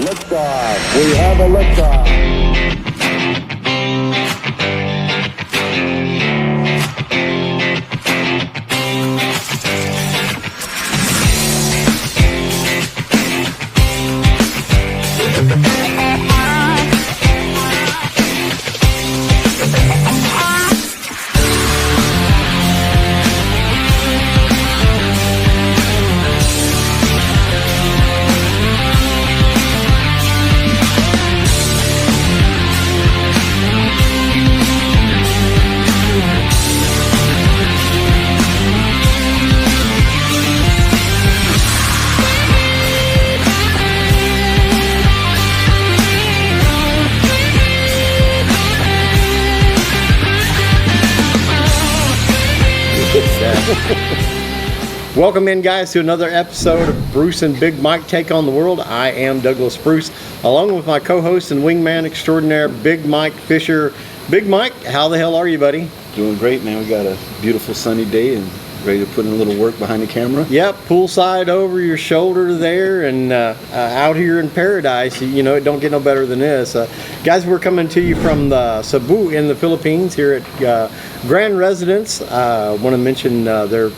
Liftoff. We have a liftoff. Welcome in, guys, to another episode of Bruce and Big Mike Take on the World. I am Douglas Bruce, along with my co-host and wingman extraordinaire, Big Mike Fisher. Big Mike, how the hell are you, buddy? Doing great, man. We got a beautiful sunny day and ready to put in a little work behind the camera. Yep, poolside over your shoulder there, and out here in paradise. You know, it don't get no better than this. Guys, we're coming to you from the Cebu in the Philippines here at Grand Residence. I want to mention their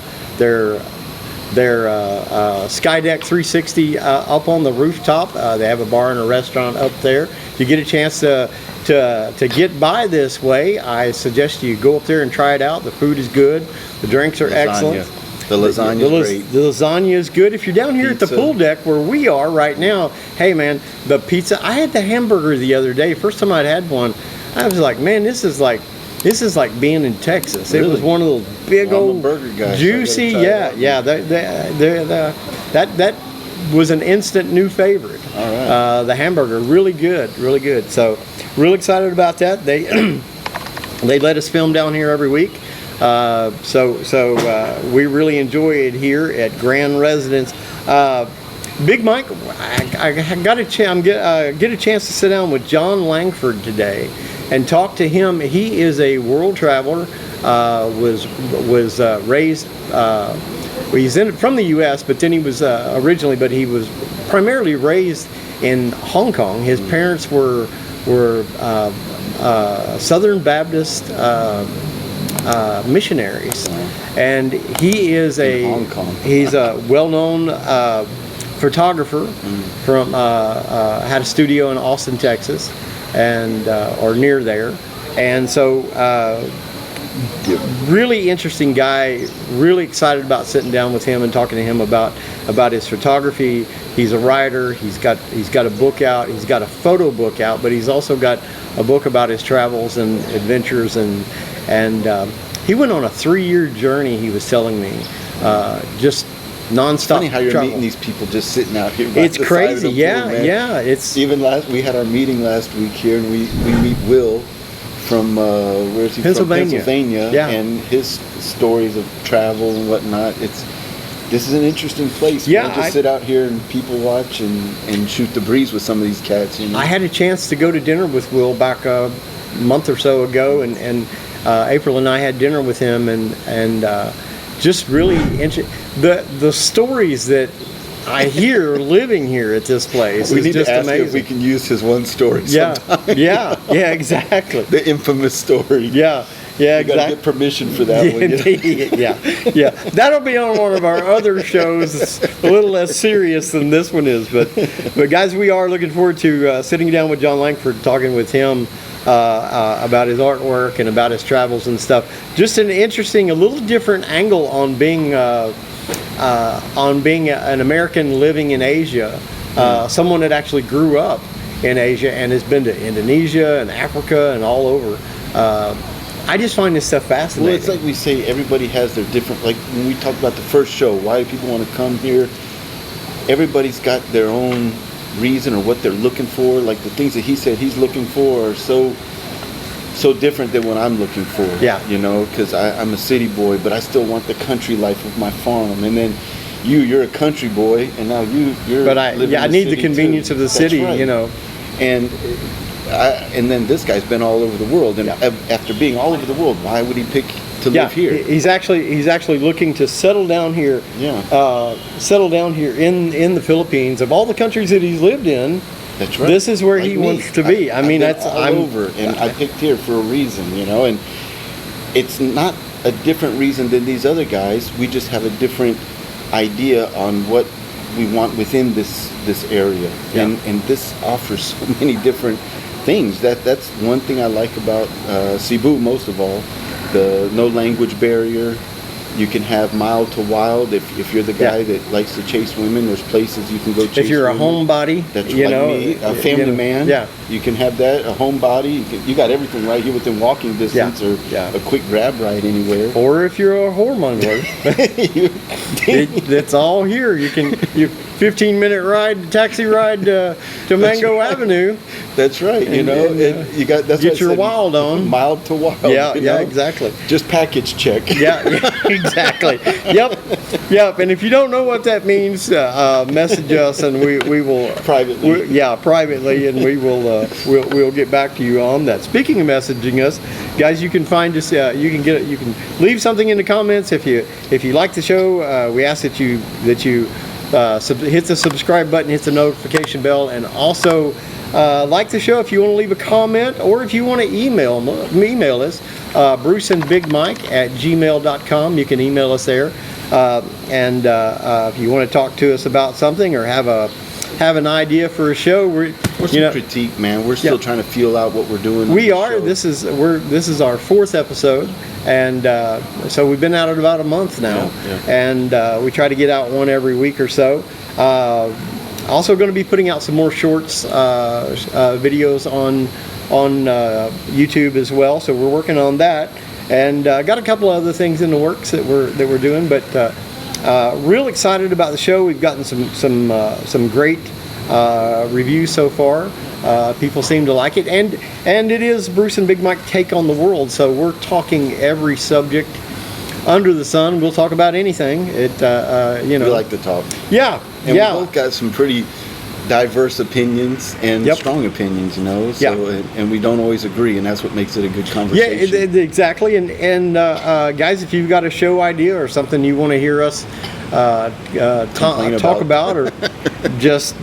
Skydeck 360 up on the rooftop. They have a bar and a restaurant up there. If you get a chance to get by this way, I suggest you go up there and try it out. The food is good. The drinks are excellent. The lasagna is great. The lasagna is good. If you're down here at the pool deck where we are right now, hey man, the pizza. I had the hamburger the other day. First time I'd had one, I was like, man, this is like being in Texas. Really? It was one of those big old burger guys, juicy. That was an instant new favorite. All right. The hamburger, really good. So, real excited about that. They they let us film down here every week. So we really enjoy it here at Grand Residence. Big Mike, I got a chance. Get a chance to sit down with John Langford today and talk to him. He is a world traveler. Was raised. He's from the U.S., but then he was he was primarily raised in Hong Kong. His parents were Southern Baptist missionaries, and he is he's a well-known photographer from had a studio in Austin, Texas, and or near there, and so really interesting guy. Really excited about sitting down with him and talking to him about his photography. He's a writer. He's got a book out. He's got a photo book out, but he's also got a book about his travels and adventures, and he went on a 3-year journey. He was telling me, just nonstop. It's funny how you're travel. meeting these people just sitting out here. It's crazy, yeah. It's even we had our meeting last week here, and we meet Will from where's he Pennsylvania. from? Pennsylvania, yeah. And his stories of travel and whatnot. This is an interesting place. Yeah, just sit out here and people watch and shoot the breeze with some of these cats. You know? I had a chance to go to dinner with Will back a month or so ago, and April and I had dinner with him, and just really the stories that I hear living here at this place. We is need just to ask amazing. if we can use his one story. Yeah, sometime. yeah, exactly. The infamous story. Yeah, exactly. Got to get permission for that one. Indeed. Yeah. That'll be on one of our other shows. It's a little less serious than this one is, but guys, we are looking forward to sitting down with John Langford, talking with him about his artwork and about his travels and stuff. Just an interesting, a little different angle on being an American living in Asia. Someone that actually grew up in Asia and has been to Indonesia and Africa and all over. I just find this stuff fascinating. Well, it's like we say, everybody has their different, like when we talk about the first show, why do people want to come here? Everybody's got their own reason or what they're looking for. Like the things that he said he's looking for are so different than what I'm looking for. Yeah. You know, because I'm a city boy, but I still want the country life of my farm. And then you're a country boy, and now you're. But I need the convenience of the city. Right. You know. And then this guy's been all over the world, and after being all over the world, why would he pick to live here. He's actually looking to settle down here. Yeah. Settle down here in the Philippines. Of all the countries that he's lived in, That's right. this is where Like he me. wants to be. I mean, I've been that's all over, and I picked here for a reason, you know. And it's not a different reason than these other guys. We just have a different idea on what we want within this area, Yeah. and this offers so many different things. That's one thing I like about Cebu most of all. The no language barrier. You can have mild to wild. If you're the guy that likes to chase women, there's places you can go chase if you're a women. homebody, That's you like know, me, a family man. Yeah. You can have that, a homebody. You got everything right here within walking distance, or a quick grab ride anywhere. Or if you're a hormone, it's all here. You can 15-minute ride, taxi ride to Mango right. Avenue. That's right. You know, you got that's get what I your said, wild on. Mild to wild. Yeah, you yeah, know? exactly. Just package check. Yeah, exactly. Yep. And if you don't know what that means, message us and we will Privately. privately, and we will we'll get back to you on that. Speaking of messaging us, guys, you can find us. You can leave something in the comments if you like the show. We ask that you hit the subscribe button, hit the notification bell, and also like the show if you want to leave a comment, or if you want to email us, bruceandbigmike@gmail.com. You can email us there, and if you want to talk to us about something or have an idea for a show, Or some critique, man. We're still trying to feel out what we're doing. We are. This is our 4th episode, and so we've been out at about a month now, and we try to get out one every week or so. Also, going to be putting out some more shorts, videos on YouTube as well. So we're working on that, and got a couple of other things in the works that we're doing. But real excited about the show. We've gotten some great reviews so far. People seem to like it, and it is Bruce and Big Mike take on the world. So we're talking every subject under the sun. We'll talk about anything. We like to talk. Yeah. And we both got some pretty diverse opinions and Yep. strong opinions, you know. So and we don't always agree, and that's what makes it a good conversation. Yeah, exactly. And guys, if you've got a show idea or something you want to hear us talk about, or just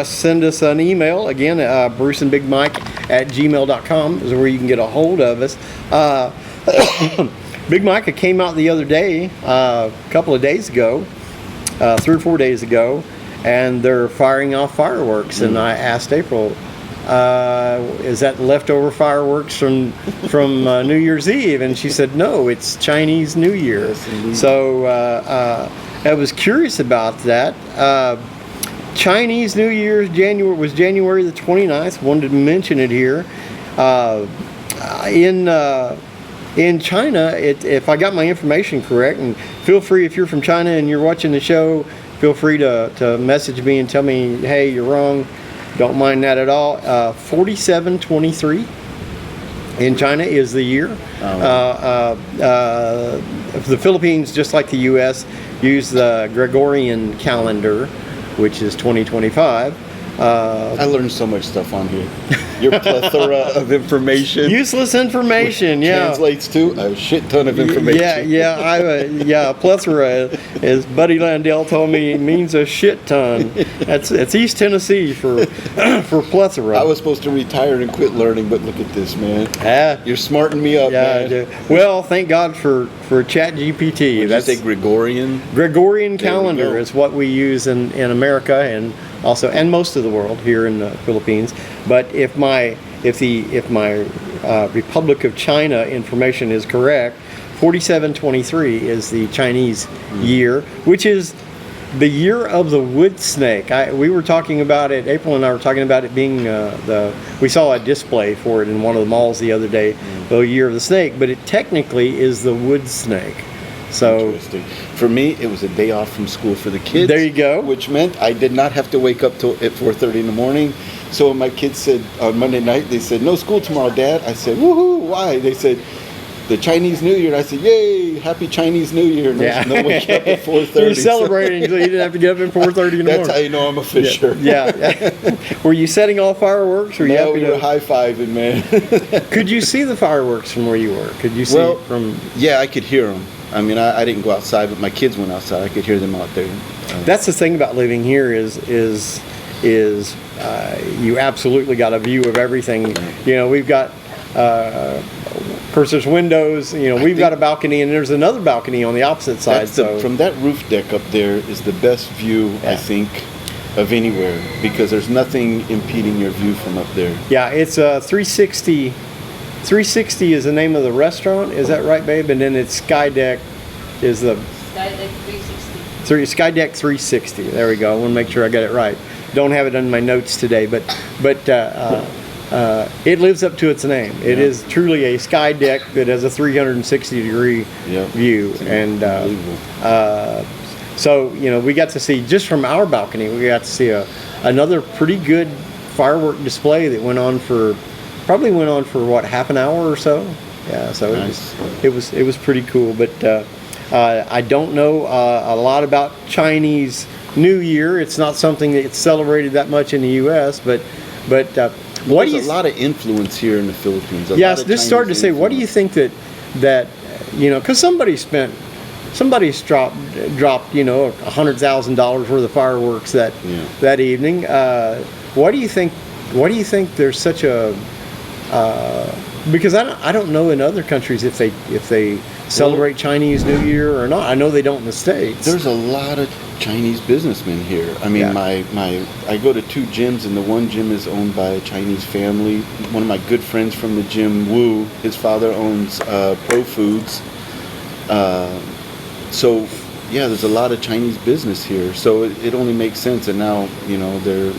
send us an email. Again, bruceandbigmike@gmail.com is where you can get a hold of us. Big Micah came out the other day, a couple of days ago, 3 or 4 days ago, and they're firing off fireworks. And I asked April, is that leftover fireworks from New Year's Eve? And she said, no, it's Chinese New Year. Yes, indeed. So I was curious about that. Chinese New Year was January the 29th. Wanted to mention it here. In China, if I got my information correct, and feel free if you're from China and you're watching the show, feel free to message me and tell me, hey, you're wrong. Don't mind that at all. 4723 in China is the year. The Philippines, just like the U.S., use the Gregorian calendar, which is 2025. I learned so much stuff on here. Your plethora of information. Useless information, translates to a shit ton of information. Yeah, plethora, as Buddy Landell told me, means a shit ton. It's East Tennessee for plethora. I was supposed to retire and quit learning, but look at this, man. You're smarting me up, man. Well, thank God for ChatGPT. That's a Gregorian calendar is what we use in America, and also most of the world here in the Philippines. But if my Republic of China information is correct, 4723 is the Chinese year, which is the year of the wood snake. We were talking about it. April and I were talking about it being we saw a display for it in one of the malls the other day. The year of the snake, but it technically is the wood snake. So interesting. For me, it was a day off from school for the kids. There you go. Which meant I did not have to wake up till at 4:30 in the morning. So when my kids said on Monday night, they said, "No school tomorrow, Dad." I said, "Woohoo! Why?" They said, the Chinese New Year. And I said, "Yay, happy Chinese New Year!" And no one got up at 4:30. You're celebrating, so you didn't have to get up at 4:30 in the morning. That's how you know I'm a fisher. Yeah. Were you setting off fireworks? Or No, we were high-fiving, man. Could you see the fireworks from where you were? Could you see it from? Yeah, I could hear them. I mean, I didn't go outside, but my kids went outside. I could hear them out there. That's the thing about living here is you absolutely got a view of everything. You know, we've got, of course, there's windows. You know, we've got a balcony, and there's another balcony on the opposite side. From that roof deck up there is the best view, I think, of anywhere, because there's nothing impeding your view from up there. Yeah, it's 360. 360 is the name of the restaurant. Is that right, babe? And then it's Sky Deck is the Sky Deck 360. Sky Deck 360. There we go. I want to make sure I got it right. Don't have it in my notes today, but it lives up to its name. It is truly a sky deck that has a 360-degree view, and so you know, we got to see just from our balcony. We got to see another pretty good firework display that went on for what, half an hour or so. Yeah, so nice. it was pretty cool. But I don't know a lot about Chinese New Year. It's not something that's celebrated that much in the U.S. But what do you? There's a lot of influence here in the Philippines. Yes, this started to say. What do you think that you know? Because somebody's dropped you know $100,000 worth of fireworks that evening. What do you think? What do you think? There's such a because I don't know in other countries if they celebrate Chinese New Year or not. I know they don't in the States. There's a lot of Chinese businessmen here. I mean, I go to 2 gyms, and the one gym is owned by a Chinese family. One of my good friends from the gym, Wu, his father owns Pro Foods. So yeah, there's a lot of Chinese business here. So it only makes sense. And now, you know, they're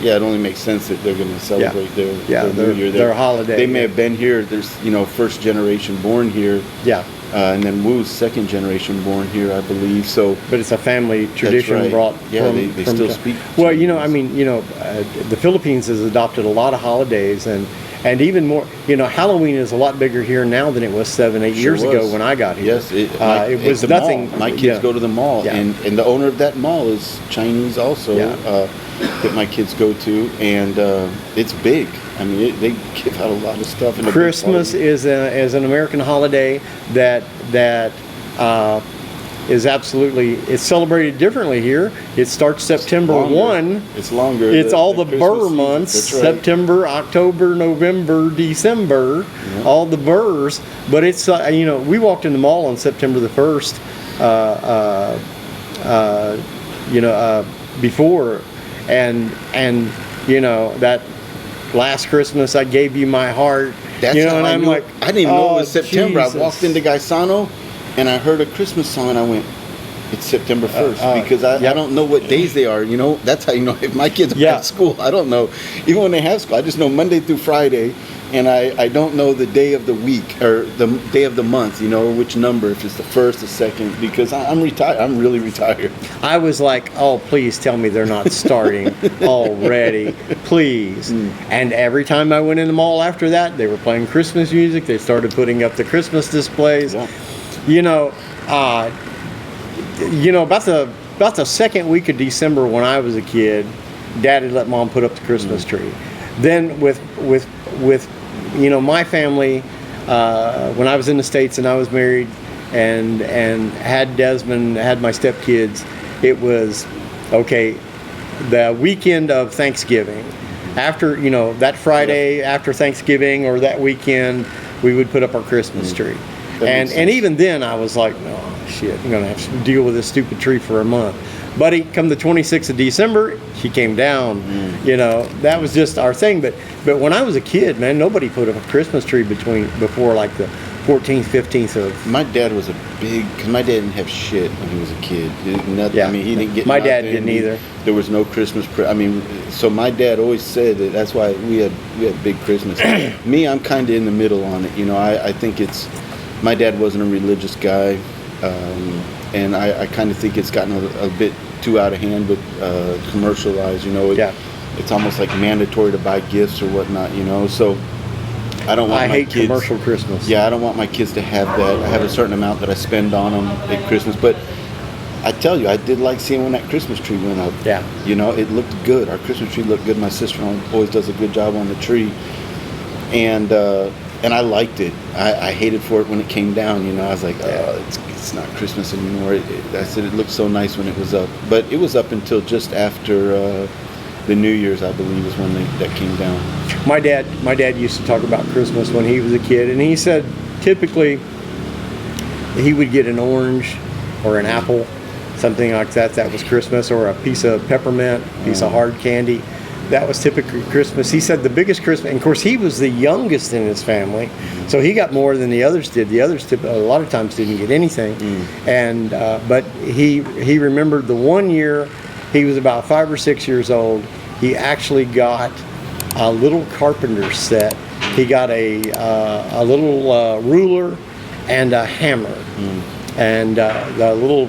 it only makes sense that they're going to celebrate their New Year. Their holiday. They may have been here. There's, you know, first generation born here. Yeah. And then Wu's second generation born here, I believe. So, but it's a family tradition right. brought. They still speak. Well, you know, I mean, you know, the Philippines has adopted a lot of holidays, and even more. You know, Halloween is a lot bigger here now than it was 7-8 years ago when I got here. Yes, it was nothing. My kids go to the mall, and the owner of that mall is Chinese also. That my kids go to, and it's big. I mean, they give out a lot of stuff. Christmas is an American holiday that is absolutely, it's celebrated differently here. It starts September 1. It's longer. It's all the Burr months, right. September, October, November, December, all the Burrs. But it's, you know, we walked in the mall on September the 1st, before, and you know, that last Christmas I gave you my heart. That's you know, how and I I'm knew. like, I didn't even know it was September. Jesus. I walked into Gaisano and I heard a Christmas song and I went, it's September 1st, because I don't know what days they are. You know, that's how you know if my kids are at school. I don't know. Even when they have school, I just know Monday through Friday, and I don't know the day of the week or the day of the month, you know, which number, if it's the 1st, the 2nd, because I'm retired. I'm really retired. I was like, oh, please tell me they're not starting already, please. And every time I went in the mall after that, they were playing Christmas music. They started putting up the Christmas displays. You know, about the second week of December when I was a kid, Dad had let Mom put up the Christmas tree. Then with you know, my family, when I was in the States and I was married and had Desmond, had my stepkids, it was okay. The weekend of Thanksgiving, after, you know, that Friday after Thanksgiving or that weekend, we would put up our Christmas tree. And even then I was like, oh shit, I'm gonna have to deal with this stupid tree for a month. Buddy, come the 26th of December, she came down. You know, that was just our thing. But when I was a kid, man, nobody put up a Christmas tree before like the 14th, 15th of. My dad was because my dad didn't have shit when he was a kid. Nothing. I mean, he didn't get. My dad didn't either. There was no Christmas. I mean, so my dad always said that's why we had big Christmas. Me, I'm kind of in the middle on it. You know, I think my dad wasn't a religious guy. And I kind of think it's gotten a bit too out of hand with commercialized, you know. It's almost like mandatory to buy gifts or whatnot, you know. So I don't want I my hate kids, commercial Christmas. Yeah, I don't want my kids to have that. I have a certain amount that I spend on them at Christmas, but I tell you, I did like seeing when that Christmas tree went up. Yeah. You know, it looked good. Our Christmas tree looked good. My sister always does a good job on the tree, and I liked it. I hated for it when it came down. You know, I was like, oh, it's not Christmas anymore. I said it looked so nice when it was up, but it was up until just after the New Year's, I believe, is when that came down. My dad used to talk about Christmas when he was a kid, and he said typically he would get an orange or an apple, something like that. That was Christmas, or a piece of peppermint, piece of hard candy. That was typically Christmas. He said the biggest Christmas, and of course he was the youngest in his family, so he got more than the others did. The others a lot of times didn't get anything, and but he remembered the one year he was about 5 or 6 years old. He actually got a little carpenter set. He got a little ruler and a hammer, and the little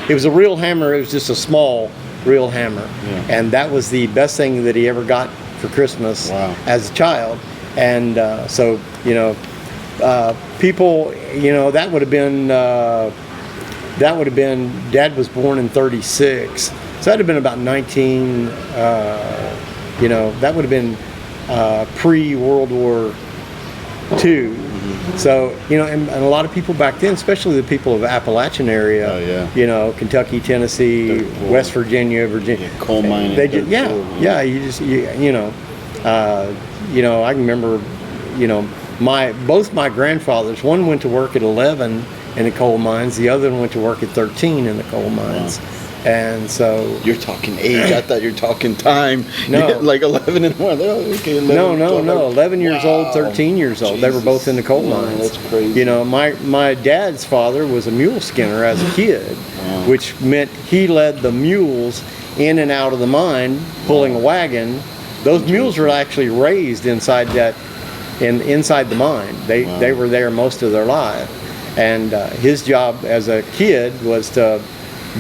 it was a real hammer. It was just a small real hammer, and that was the best thing that he ever got for Christmas as a child. And so people, that would have been Dad was born in 36, so that'd have been about 19. That would have been pre-World War II. So, and a lot of people back then, especially the people of Appalachian area, Kentucky, Tennessee, West Virginia, coal mining. They just, I can remember, both my grandfathers, one went to work at 11 in the coal mines, the other one went to work at 13 in the coal mines. Wow. And so you're talking age. I thought you were talking time. No, like 11 and 1. Okay, 11, no. 11 years old, 13 years old. Jesus. They were both in the coal mines. That's crazy. My dad's father was a mule skinner as a kid, which meant he led the mules in and out of the mine, pulling a wagon. Those mules were actually raised inside inside the mine. They were there most of their life, and his job as a kid was to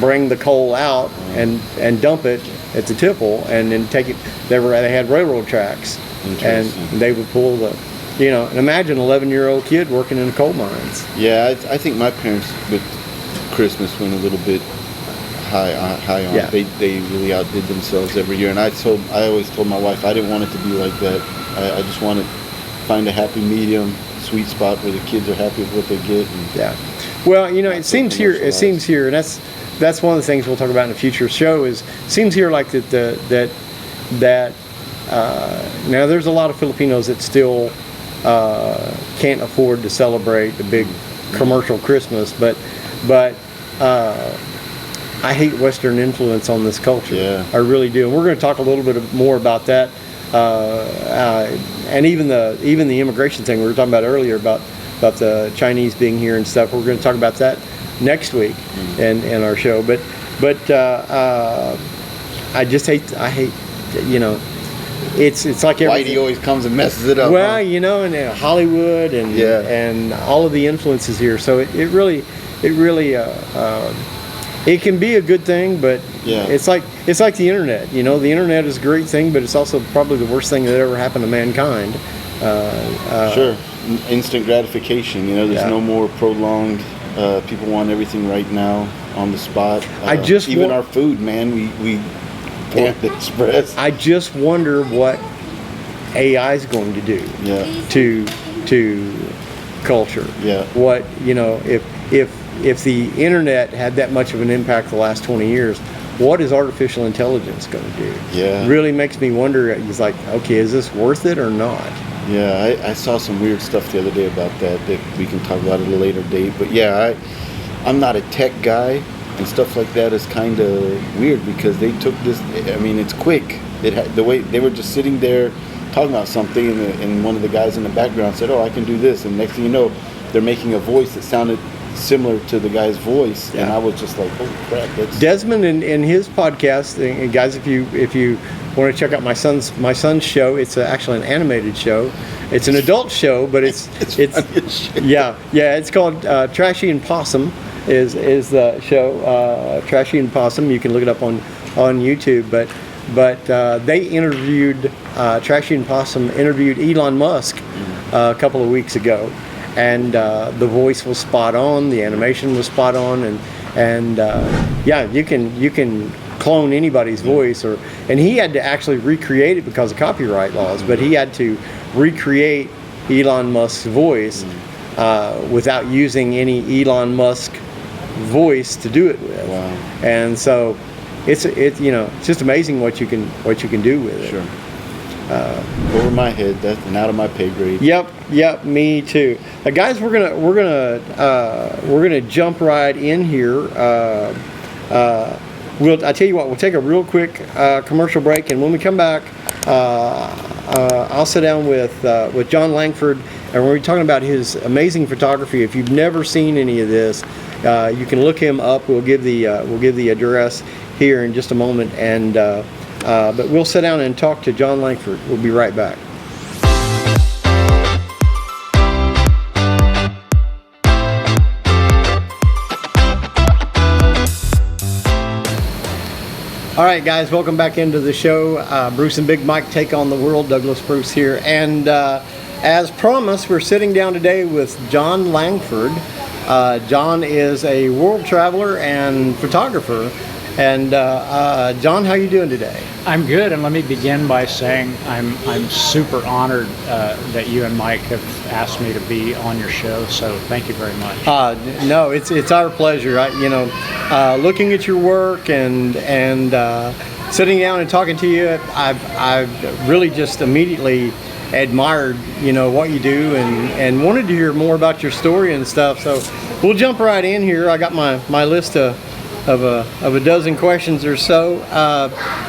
bring the coal out and dump it at the tipple, and then take it. They had railroad tracks, and they would pull and imagine an 11-year-old kid working in the coal mines. Yeah, I think my parents with Christmas went a little bit high on. Yeah. They really outdid themselves every year, and I always told my wife I didn't want it to be like that. I just want to find a happy medium, sweet spot where the kids are happy with what they get. Well, it seems here, and that's one of the things we'll talk about in a future show. Is seems here like that now there's a lot of Filipinos that still can't afford to celebrate a big commercial Christmas, but I hate Western influence on this culture. Yeah. I really do, and we're going to talk a little bit more about that, and even the immigration thing we were talking about earlier about the Chinese being here and stuff. We're going to talk about that next week in our show, but I hate it's like Whitey always comes and messes it up. Well, and Hollywood and all of the influences here, so it really it can be a good thing, but it's like the internet. The internet is a great thing, but it's also probably the worst thing that ever happened to mankind. Sure, instant gratification. There's no more prolonged. People want everything right now, on the spot. Even our food, man, we can't express. I just wonder what AI is going to do to culture. Yeah. What if the internet had that much of an impact the last 20 years, what is artificial intelligence going to do? Yeah. It really makes me wonder. It's like, okay, is this worth it or not? Yeah, I saw some weird stuff the other day about that we can talk about at a later date. But I'm not a tech guy, and stuff like that is kind of weird because they took this. I mean, it's quick. The way they were just sitting there talking about something, and one of the guys in the background said, "Oh, I can do this," and next thing you know, they're making a voice that sounded similar to the guy's voice, and I was just like, "Holy crap!" Desmond in his podcast, and guys, if you want to check out my son's show, it's actually an animated show. It's an adult show, but it's it's called Trashy and Possum is the show. Trashy and Possum. You can look it up on YouTube, but they interviewed Trashy and Possum interviewed Elon Musk a couple of weeks ago, and the voice was spot on, the animation was spot on, and yeah, you can clone anybody's voice, and he had to actually recreate it because of copyright laws, but he had to recreate Elon Musk's voice without using any Elon Musk voice to do it with. Wow. And so it's just amazing what you can do with it. Sure. Over my head, that's and out of my pay grade. Yep, me too. Guys, we're gonna jump right in here. I tell you what, we'll take a real quick commercial break, and when we come back, I'll sit down with John Langford, and we're talking about his amazing photography. If you've never seen any of this, you can look him up. We'll give the address here in just a moment, and but we'll sit down and talk to John Langford. We'll be right back. All right, guys, welcome back into the show. Bruce and Big Mike take on the world. Douglas Bruce here. And as promised, we're sitting down today with John Langford. John is a world traveler and photographer. And John, how you doing today? I'm good, and let me begin by saying I'm super honored that you and Mike have asked me to be on your show. So thank you very much. No, it's our pleasure. Looking at your work and sitting down and talking to you, I've really just immediately admired what you do and wanted to hear more about your story and stuff. So we'll jump right in here. I got my list of a dozen questions or so.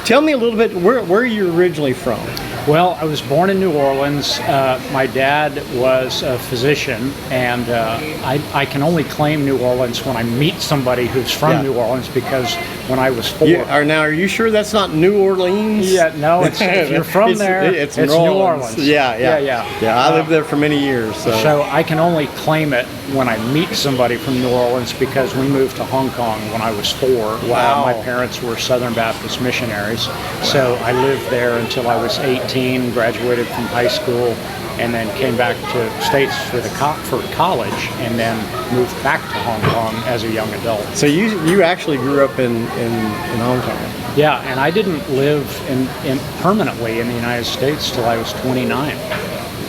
Tell me a little bit, where are you originally from? Well, I was born in New Orleans. My dad was a physician, and I can only claim New Orleans when I meet somebody who's from New Orleans, because when I was 4... Now, are you sure that's not New Orleans? Yeah, no, if you're from there, it's New Orleans. Yeah. I lived there for many years. So I can only claim it when I meet somebody from New Orleans, because we moved to Hong Kong when I was 4. Wow. My parents were Southern Baptist missionaries, so I lived there until I was 18. Graduated from high school, and then came back to States for college, and then moved back to Hong Kong as a young adult. So you actually grew up in Hong Kong? Yeah, and I didn't live in permanently in the United States till I was 29.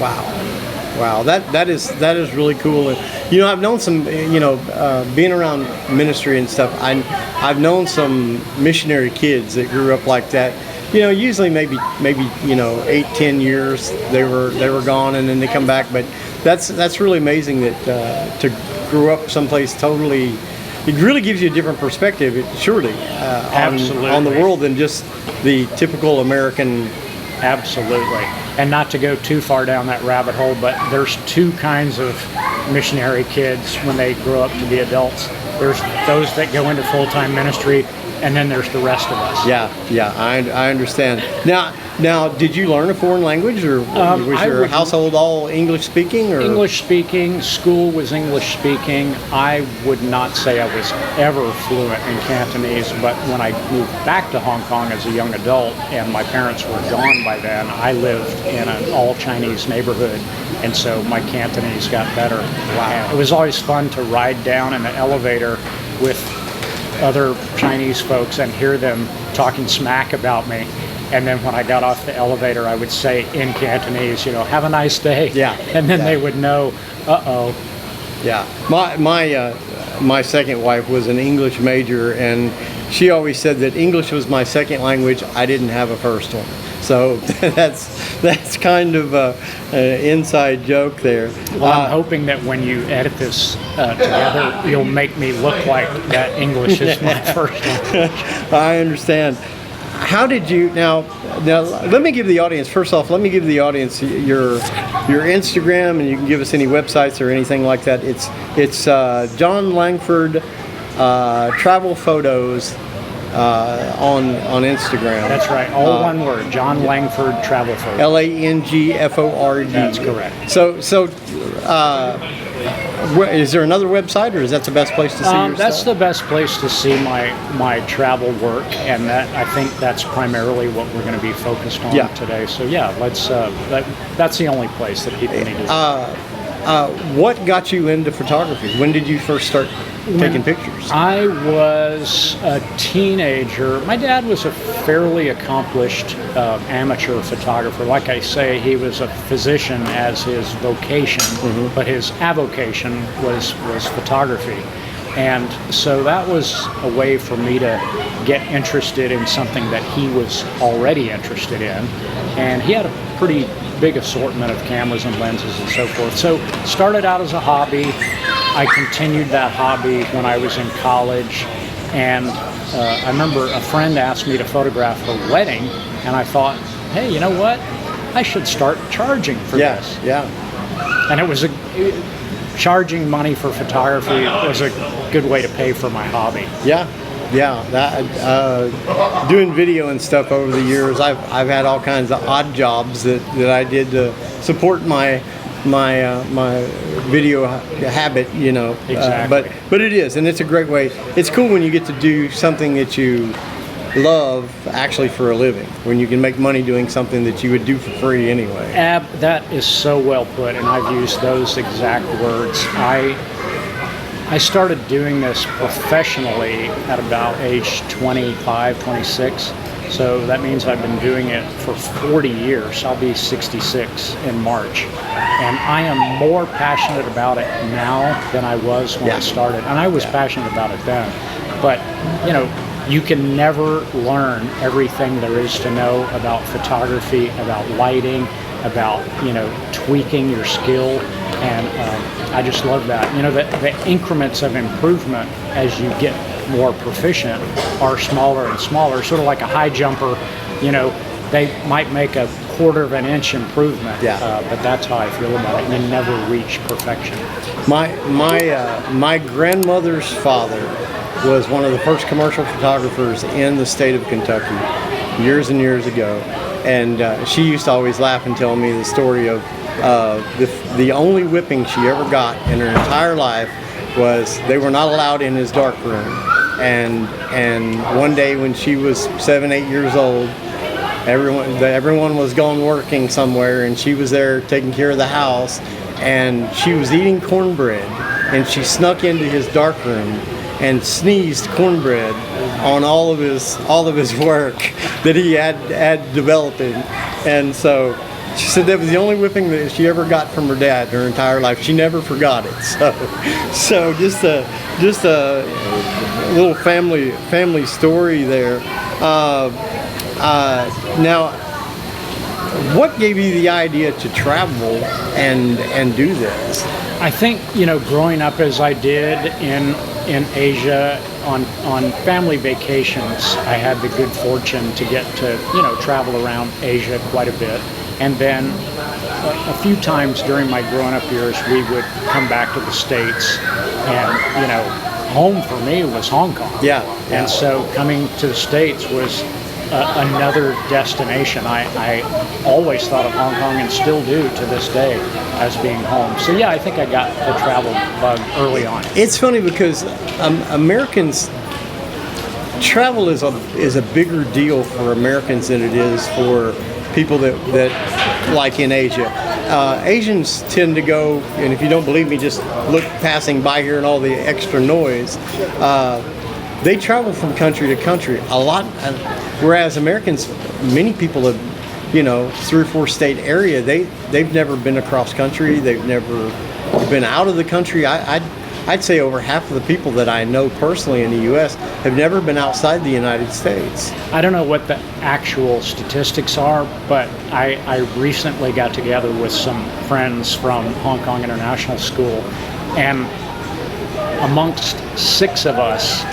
Wow, that is really cool. And, I've known some, being around ministry and stuff, I've known some missionary kids that grew up like that. Usually maybe 8-10 years they were gone, and then they come back. But that's really amazing that to grow up someplace totally. It really gives you a different perspective, surely, on the world than just the typical American. Absolutely. And not to go too far down that rabbit hole, but there's two kinds of missionary kids when they grow up to be adults. There's those that go into full-time ministry, and then there's the rest of us. Yeah, I understand. Now, did you learn a foreign language, or was your household all English speaking? Or? English speaking. School was English speaking. I would not say I was ever fluent in Cantonese, but when I moved back to Hong Kong as a young adult, and my parents were gone by then, I lived in an all-Chinese neighborhood, and so my Cantonese got better. Wow. And it was always fun to ride down in the elevator with other Chinese folks and hear them talking smack about me. And then when I got off the elevator, I would say in Cantonese, have a nice day. Yeah. And then they would know, uh-oh. Yeah. My second wife was an English major, and she always said that English was my second language. I didn't have a first one. So that's kind of an inside joke there. Well, I'm hoping that when you edit this together, you'll make me look like that English is my first language. I understand. How did you now? Let me give the audience. First off, let me give the audience your Instagram, and you can give us any websites or anything like that. It's John Langford travel photos on Instagram. That's right. All one word. John Langford travel photos. Langford. That's correct. So Is there another website, or is that the best place to see your That's stuff? the best place to see my travel work, and that I think that's primarily what we're going to be focused on today. So yeah, that's the only place that people need to. What got you into photography? When did you first start taking pictures? I was a teenager. My dad was a fairly accomplished amateur photographer. Like I say, he was a physician as his vocation, but his avocation was photography. And so that was a way for me to get interested in something that he was already interested in. And he had a pretty big assortment of cameras and lenses and so forth. So started out as a hobby. I continued that hobby when I was in college, and I remember a friend asked me to photograph her wedding, and I thought, hey, you know what? I should start charging for this. Yeah. And it was charging money for photography was a good way to pay for my hobby. Yeah. That doing video and stuff over the years, I've had all kinds of odd jobs that I did to support my video habit, you know. Exactly. But it is, and it's a great way. It's cool when you get to do something that you love actually for a living, when you can make money doing something that you would do for free anyway. That is so well put, and I've used those exact words. I started doing this professionally at about age 25, 26. So that means I've been doing it for 40 years. I'll be 66 in March. And I am more passionate about it now than I was when I started. And I was passionate about it then. But, you know, you can never learn everything there is to know about photography, about lighting, about, you know, tweaking your skill. And I just love that. You know, the increments of improvement as you get more proficient are smaller and smaller, sort of like a high jumper. You know, they might make a quarter of an inch improvement, but that's how I feel about it. You never reach perfection. My grandmother's father was one of the first commercial photographers in the state of Kentucky years and years ago, and she used to always laugh and tell me the story of the only whipping she ever got in her entire life was they were not allowed in his dark room. And one day when she was 7, 8 years old, everyone was gone working somewhere, and she was there taking care of the house, and she was eating cornbread, and she snuck into his dark room and sneezed cornbread on all of his work that he had developing. And so she said that was the only whipping that she ever got from her dad her entire life. She never forgot it. So just a little family story there. Now, what gave you the idea to travel and do this? I think, you know, growing up as I did in Asia on family vacations, I had the good fortune to get to, you know, travel around Asia quite a bit. And then a few times during my growing up years, we would come back to the States, and, you know, home for me was Hong Kong. Yeah. And so coming to the States was another destination. I always thought of Hong Kong, and still do to this day, as being home. So yeah, I think I got the travel bug early on. It's funny because Americans, travel is a bigger deal for Americans than it is for people that like in Asia. Asians tend to go, and if you don't believe me, just look passing by here and all the extra noise. They travel from country to country a lot, whereas Americans, many people have, you know, 3 or 4 state area. They've never been across country. They've never been out of the country. I'd say over half of the people that I know personally in the U.S. have never been outside the United States. I don't know what the actual statistics are, but I recently got together with some friends from Hong Kong International School, and amongst 6 of us,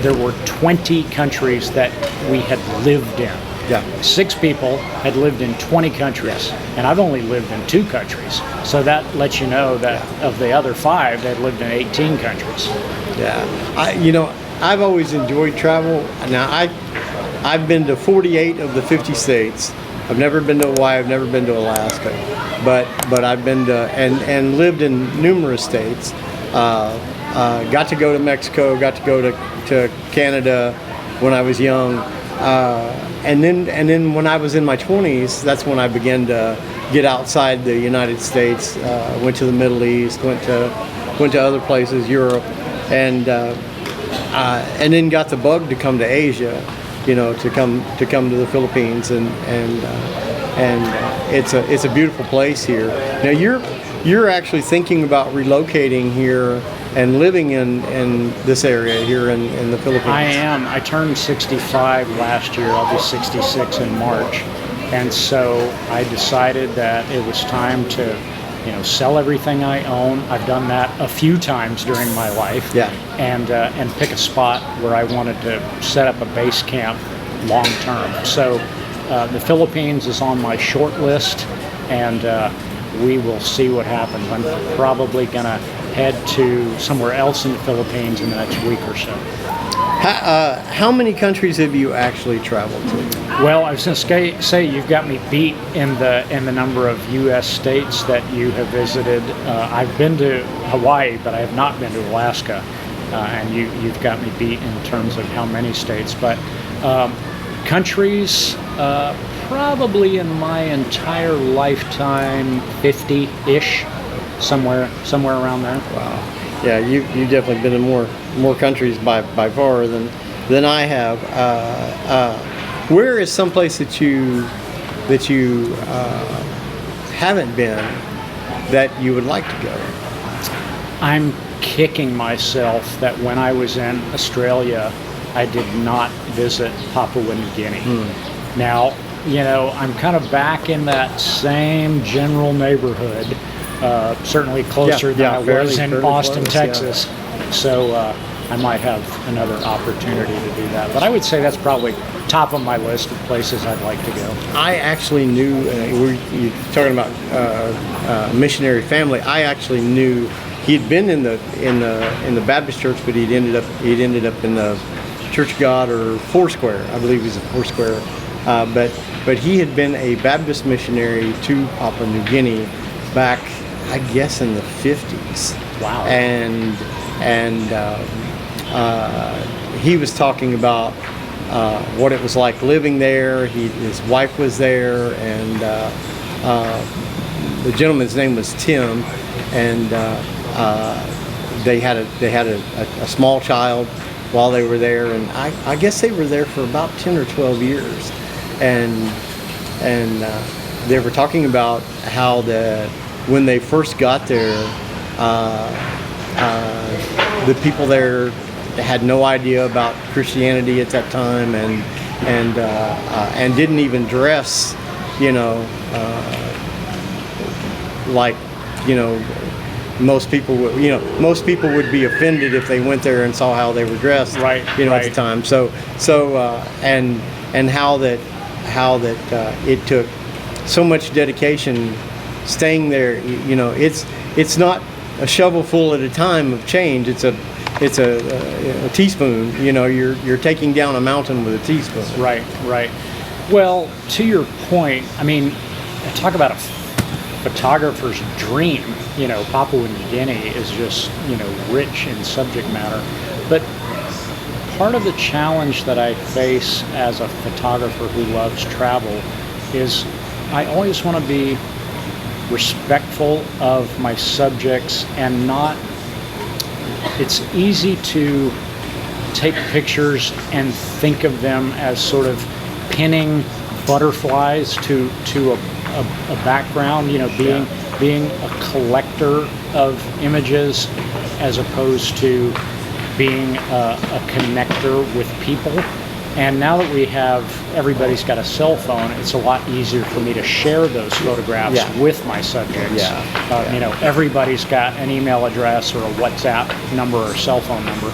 there were 20 countries that we had lived in. Yeah. 6 people had lived in 20 countries, and I've only lived in 2 countries. So that lets you know that of the other 5, they'd lived in 18 countries. Yeah. I've always enjoyed travel. Now, I've been to 48 of the 50 states, I've never been to Hawaii. I've never been to Alaska, but I've been to and lived in numerous states. Got to go to Mexico. Got to go to Canada when I was young, and then when I was in my 20s, that's when I began to get outside the United States. Went to the Middle East. Went to other places, Europe, and then got the bug to come to Asia. To come to the Philippines, and it's a beautiful place here. Now you're actually thinking about relocating here and living in this area here in the Philippines. I am. I turned 65 last year. I'll be 66 in March, and so I decided that it was time to sell everything I own. I've done that a few times during my life. Yeah. And pick a spot where I wanted to set up a base camp long term. So the Philippines is on my short list, and we will see what happens. I'm probably going to head to somewhere else in the Philippines in the next week or so. How many countries have you actually traveled to? Well, I was going to say you've got me beat in the number of U.S. states that you have visited. I've been to Hawaii, but I have not been to Alaska, and you've got me beat in terms of how many states. But countries, probably in my entire lifetime, 50-ish, somewhere around there. Wow. Yeah, you've definitely been in more countries by far than I have. Where is someplace that you haven't been that you would like to go? I'm kicking myself that when I was in Australia, I did not visit Papua New Guinea. Now, I'm kind of back in that same general neighborhood, certainly closer than I was in Austin, close, Texas. So I might have another opportunity to do that. But I would say that's probably top of my list of places I'd like to go. I actually knew, you're talking about missionary family. I actually knew he'd been in the Baptist church, but he'd ended up in the Church of God or Foursquare. I believe he's a Foursquare. But he had been a Baptist missionary to Papua New Guinea back, I guess, in the 50s. Wow. And he was talking about what it was like living there. His wife was there, and the gentleman's name was Tim, and they had a small child while they were there, and I guess they were there for about 10 or 12 years, and they were talking about how when they first got there, the people there had no idea about Christianity at that time, and didn't even dress, like, most people would be offended if they went there and saw how they were dressed, right, at the time. So and how that it took so much dedication staying there. It's not a shovelful at a time of change. It's a teaspoon. You're taking down a mountain with a teaspoon. Right. Well, to your point, I mean, talk about a photographer's dream. Papua New Guinea is just, rich in subject matter. But part of the challenge that I face as a photographer who loves travel is I always want to be respectful of my subjects and not. It's easy to take pictures and think of them as sort of pinning butterflies to a background, being a collector of images as opposed to being a connector with people. And now that everybody's got a cell phone, it's a lot easier for me to share those photographs with my subjects. Everybody's got an email address or a WhatsApp number or cell phone number.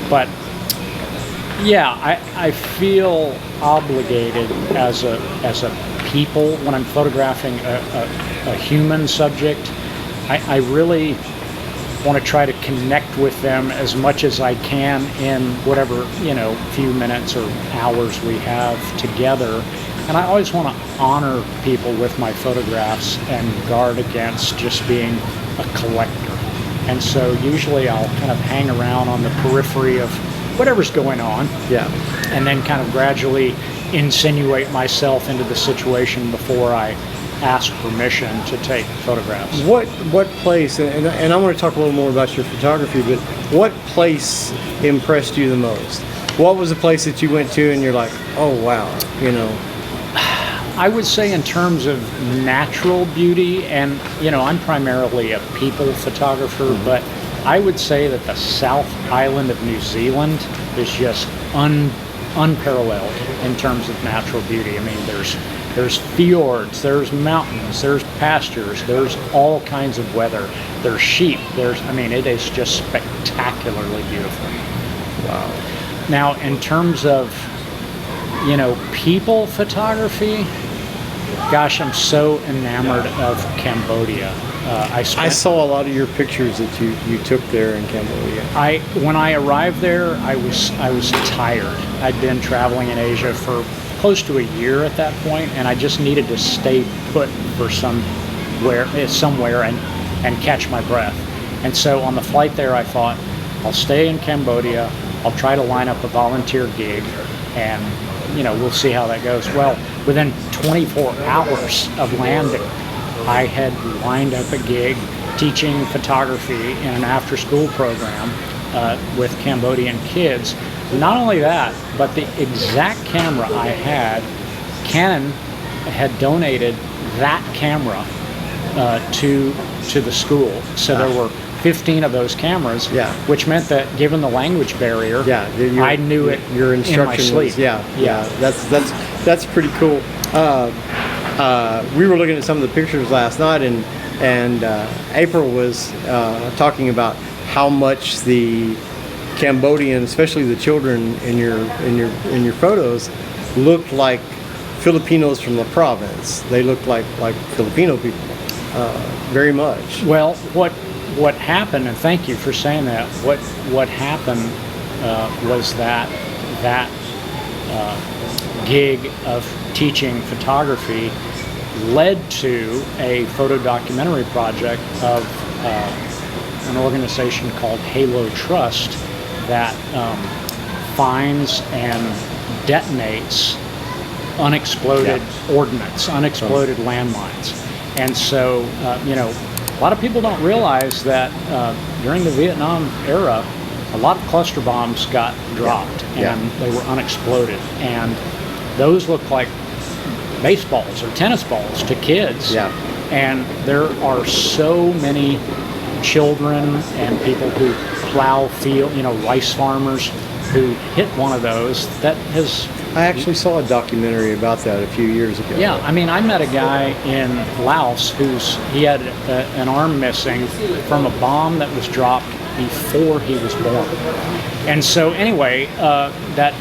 But I feel obligated as a people when I'm photographing a human subject. I really want to try to connect with them as much as I can in whatever few minutes or hours we have together, And I always want to honor people with my photographs and guard against just being a collector. And so usually I'll kind of hang around on the periphery of whatever's going on. Yeah. And then kind of gradually insinuate myself into the situation before I ask permission to take photographs. What place, and I want to talk a little more about your photography, but what place impressed you the most? What was the place that you went to and you're like, oh wow, you know? I would say in terms of natural beauty, and you know, I'm primarily a people photographer, but I would say that the South Island of New Zealand is just unparalleled in terms of natural beauty. I mean, there's fjords, there's mountains, there's pastures, there's all kinds of weather, there's sheep, it is just spectacularly beautiful. Wow. Now, in terms of, you know, people photography, gosh, I'm so enamored of Cambodia. I saw a lot of your pictures that you took there in Cambodia. When I arrived there, I was tired. I'd been traveling in Asia for close to a year at that point, and I just needed to stay put for somewhere and catch my breath. And so on the flight there, I thought, I'll stay in Cambodia. I'll try to line up a volunteer gig, and you know, we'll see how that goes. Well, within 24 hours of landing, I had lined up a gig teaching photography in an after-school program with Cambodian kids. Not only that, but the exact camera I had, Canon had donated that camera to the school. So there were 15 of those cameras, which meant that given the language barrier, I knew it your instruction in my sleep. That's pretty cool. We were looking at some of the pictures last night, and April was talking about how much the Cambodian, especially the children in your photos, looked like Filipinos from the province. They looked like Filipino people, very much. Well, what happened, and thank you for saying that. What happened was that gig of teaching photography led to a photo documentary project of an organization called Halo Trust that finds and detonates unexploded ordnance, unexploded landmines. And so, you know, a lot of people don't realize that during the Vietnam era, a lot of cluster bombs got dropped and they were unexploded. And those look like baseballs or tennis balls to kids. And there are so many children and people who plow field, you know, rice farmers who hit one of those that has... I actually saw a documentary about that a few years ago. Yeah, I mean, I met a guy in Laos he had an arm missing from a bomb that was dropped before he was born. And so anyway, that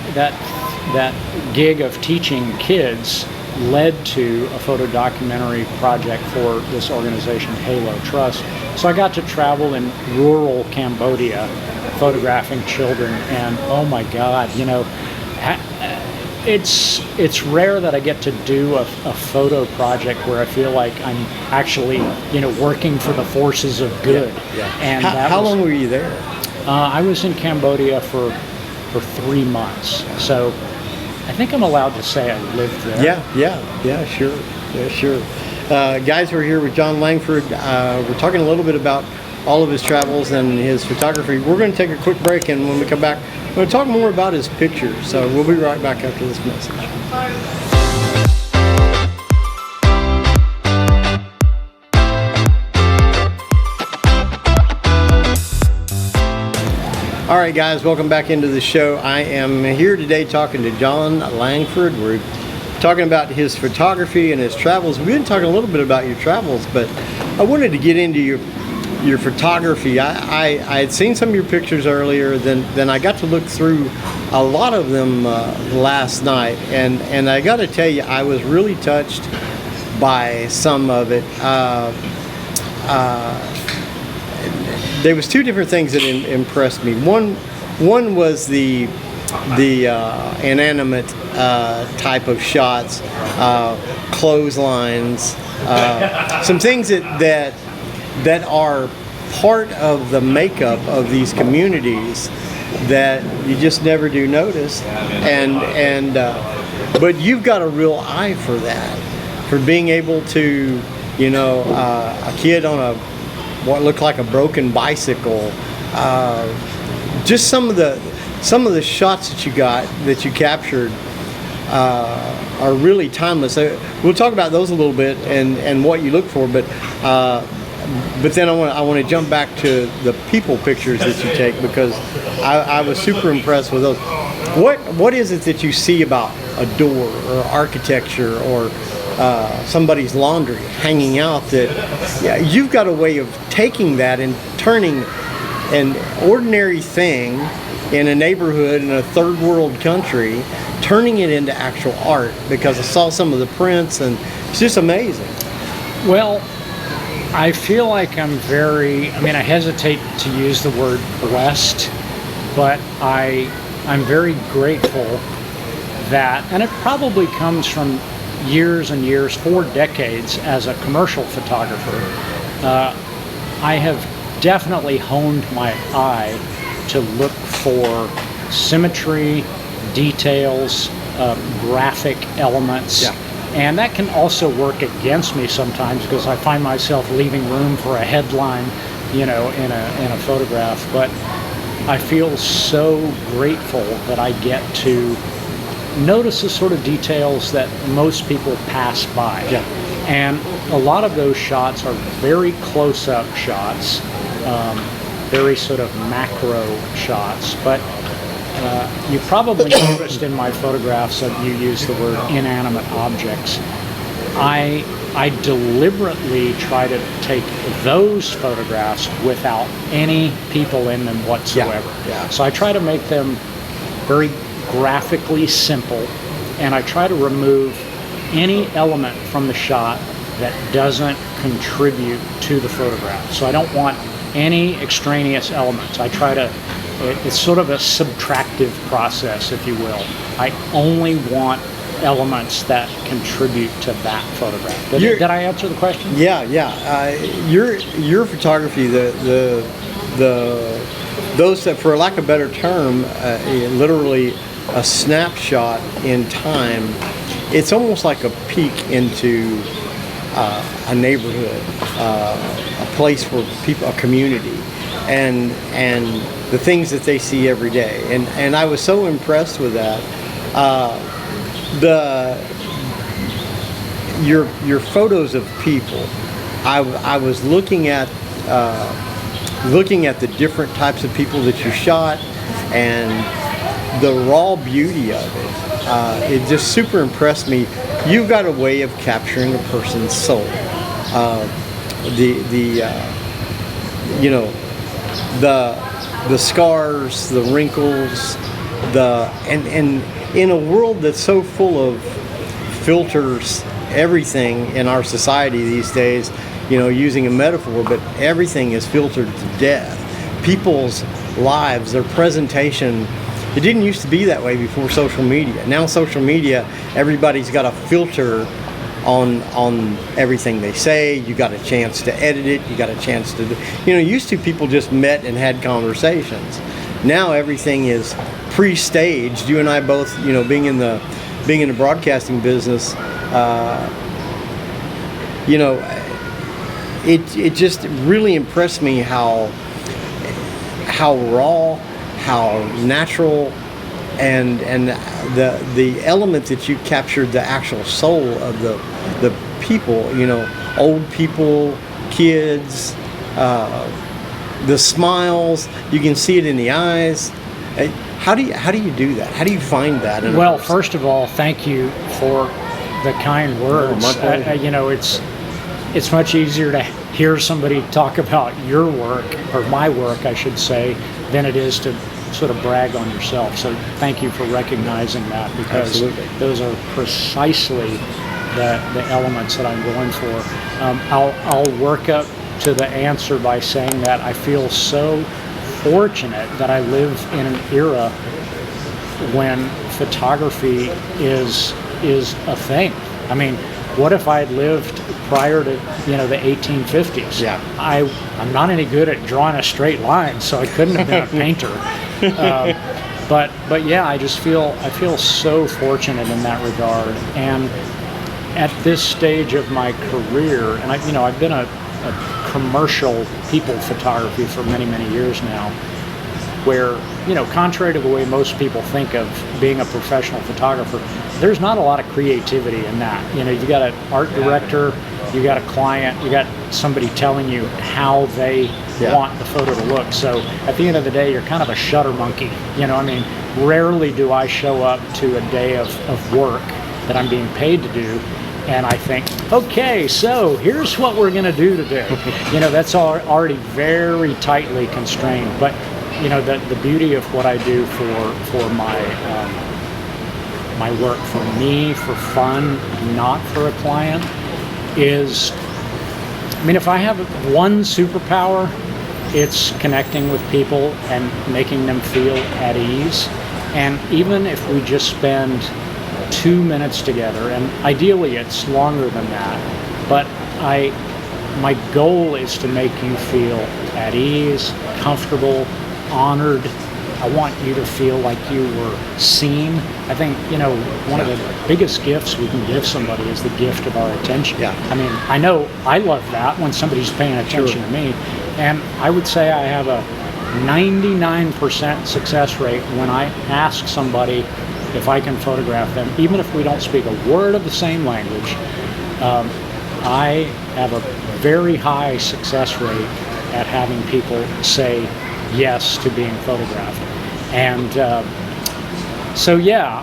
gig of teaching kids led to a photo documentary project for this organization, Halo Trust. So I got to travel in rural Cambodia photographing children, and oh my God, you know, it's rare that I get to do a photo project where I feel like I'm actually, you know, working for the forces of good. And how long were you there? I was in Cambodia for 3 months. So I think I'm allowed to say I lived there. Yeah, sure. Guys, we're here with John Langford. We're talking a little bit about all of his travels and his photography. We're going to take a quick break, and when we come back, we're going to talk more about his pictures. So we'll be right back after this message. All right, guys, welcome back into the show. I am here today talking to John Langford. We're talking about his photography and his travels. We've been talking a little bit about your travels, but I wanted to get into your photography. I had seen some of your pictures earlier, then I got to look through a lot of them last night, and I got to tell you, I was really touched by some of it. There was two different things that impressed me. One was the inanimate type of shots, clotheslines, some things that are part of the makeup of these communities that you just never do notice, but you've got a real eye for that, for being able to, a kid on what looked like a broken bicycle, just some of the shots that you captured are really timeless. We'll talk about those a little bit and what you look for, but then I want to jump back to the people pictures that you take, because I was super impressed with those. What is it that you see about a door or architecture or somebody's laundry hanging out that you've got a way of taking that and turning an ordinary thing in a neighborhood in a third world country, turning it into actual art? Because I saw some of the prints and it's just amazing. Well, I feel like I hesitate to use the word blessed, but I'm very grateful that, and it probably comes from years and years, 4 decades as a commercial photographer, I have definitely honed my eye to look for symmetry, details, graphic elements. Yeah. And that can also work against me sometimes, because I find myself leaving room for a headline, in a photograph. But I feel so grateful that I get to notice the sort of details that most people pass by. Yeah. And a lot of those shots are very close-up shots, very sort of macro shots. But you probably noticed in my photographs that you use the word inanimate objects. I deliberately try to take those photographs without any people in them whatsoever. Yeah. So I try to make them very graphically simple, and I try to remove any element from the shot that doesn't contribute to the photograph. So I don't want any extraneous elements. It's sort of a subtractive process, if you will. I only want elements that contribute to that photograph. Did I answer the question? Yeah. Your photography, those that, for lack of a better term, literally a snapshot in time. It's almost like a peek into a neighborhood, a place where people, a community, and the things that they see every day. And I was so impressed with that. Your photos of people, I was looking at the different types of people that you shot, and the raw beauty of it. It just super impressed me. You've got a way of capturing a person's soul. The scars, the wrinkles, and in a world that's so full of filters, everything in our society these days, using a metaphor, but everything is filtered to death. People's lives, their presentation, it didn't used to be that way before social media. Now social media, everybody's got a filter on everything they say. You got a chance to edit it. You got a chance to used to people just met and had conversations. Now everything is pre-staged. You and I both, being in the broadcasting business, it just really impressed me how raw, how natural, and the element that you captured, the actual soul of the people, old people, kids, the smiles, you can see it in the eyes. How do you do that? How do you find that? Well, first of all, thank you for the kind words. It's much easier to hear somebody talk about your work, or my work, I should say, than it is to sort of brag on yourself. So thank you for recognizing that, because Absolutely. Those are precisely the elements that I'm going for. I'll work up to the answer by saying that I feel so fortunate that I live in an era when photography is a thing. I mean, what if I had lived prior to the 1850s? Yeah. I'm not any good at drawing a straight line, so I couldn't have been a painter. But yeah, I feel so fortunate in that regard. And at this stage of my career, and I've been a commercial people photography for many, many years now, where, contrary to the way most people think of being a professional photographer, there's not a lot of creativity in that. You got an art director, you got a client, you got somebody telling you how they want the photo to look. So at the end of the day, you're kind of a shutter monkey. Rarely do I show up to a day of work that I'm being paid to do, and I think, okay, so here's what we're going to do today. That's already very tightly constrained. But the beauty of what I do for my work, for me, for fun, not for a client, is, if I have one superpower, it's connecting with people and making them feel at ease. And even if we just spend 2 minutes together, and ideally it's longer than that, but my goal is to make you feel at ease, comfortable, honored. I want you to feel like you were seen. I think, one of the biggest gifts we can give somebody is the gift of our attention. Yeah. I know I love that when somebody's paying attention to me. And I would say I have a 99% success rate when I ask somebody if I can photograph them, even if we don't speak a word of the same language. I have a very high success rate at having people say yes to being photographed. And so yeah,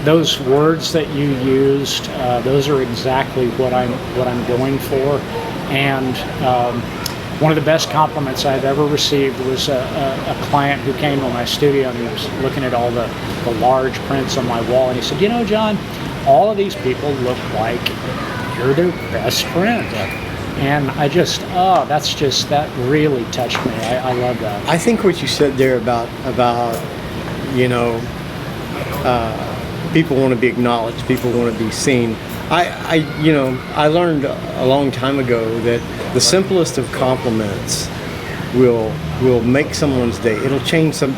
those words that you used, those are exactly what I'm going for. And one of the best compliments I've ever received was a client who came to my studio, and he was looking at all the large prints on my wall, and he said, John, all of these people look like you're their best friend. And that really touched me. I love that. I think what you said there about people want to be acknowledged, people want to be seen. I learned a long time ago that the simplest of compliments will make someone's day. It'll change some.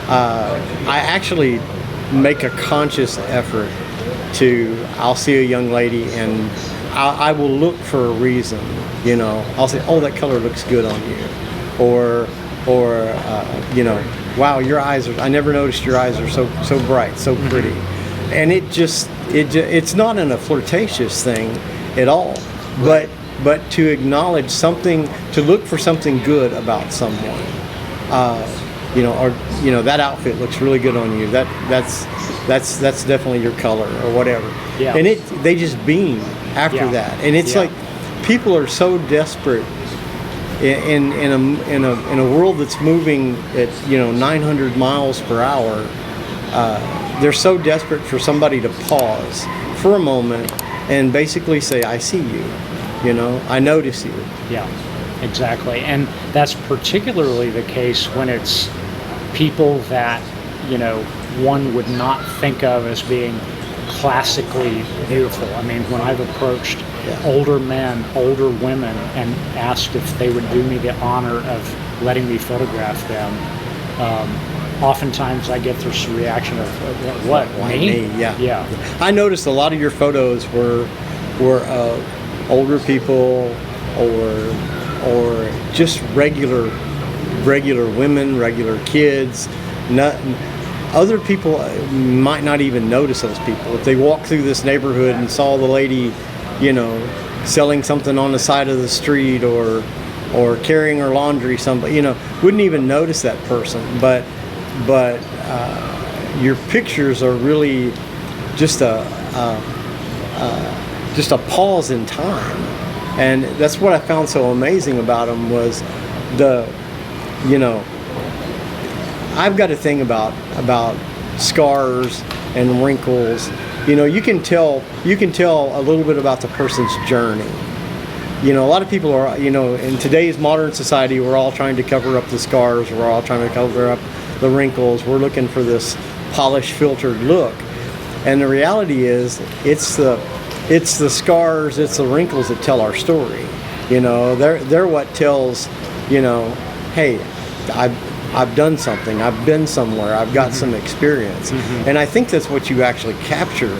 I actually make a conscious effort I'll see a young lady and I will look for a reason. I'll say, oh, that color looks good on you, or wow, your eyes are. I never noticed your eyes are so bright, so pretty. And it's not in a flirtatious thing at all, but to acknowledge something, to look for something good about someone. That outfit looks really good on you. That's definitely your color or whatever. Yeah. And they just beam after that. And it's like people are so desperate in a world that's moving at 900 miles per hour. They're so desperate for somebody to pause for a moment and basically say, I see you, I notice you. Yeah, exactly. And that's particularly the case when it's people that, one would not think of as being classically beautiful. When I've approached older men, older women, and asked if they would do me the honor of letting me photograph them, oftentimes I get this reaction of, what, me? Yeah. I noticed a lot of your photos were older people or just regular women, regular kids. Other people might not even notice those people. If they walk through this neighborhood and saw the lady, selling something on the side of the street or carrying her laundry, wouldn't even notice that person. But your pictures are really just a pause in time, and that's what I found so amazing about them was I've got a thing about scars and wrinkles. You can tell a little bit about the person's journey. A lot of people are, in today's modern society, we're all trying to cover up the scars, we're all trying to cover up the wrinkles. We're looking for this polished, filtered look. And the reality is, it's the scars, it's the wrinkles that tell our story. They're what tells, hey, I've done something, I've been somewhere, I've got some experience. And I think that's what you actually capture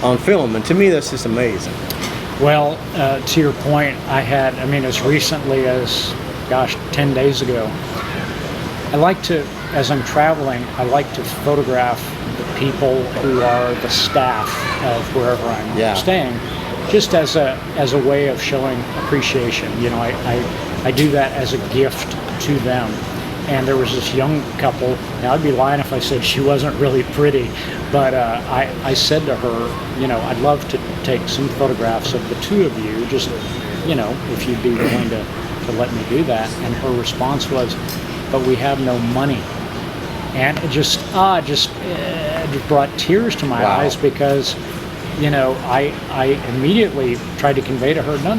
on film. And to me, that's just amazing. Well, to your point, as recently as, 10 days ago, I like to, as I'm traveling, I like to photograph the people who are the staff of wherever I'm staying, just as a way of showing appreciation. I do that as a gift to them. And there was this young couple. Now, I'd be lying if I said she wasn't really pretty, but I said to her, I'd love to take some photographs of the two of you, just, if you'd be willing to let me do that. And her response was, but we have no money. And it just brought tears to my eyes, because I immediately tried to convey to her, no,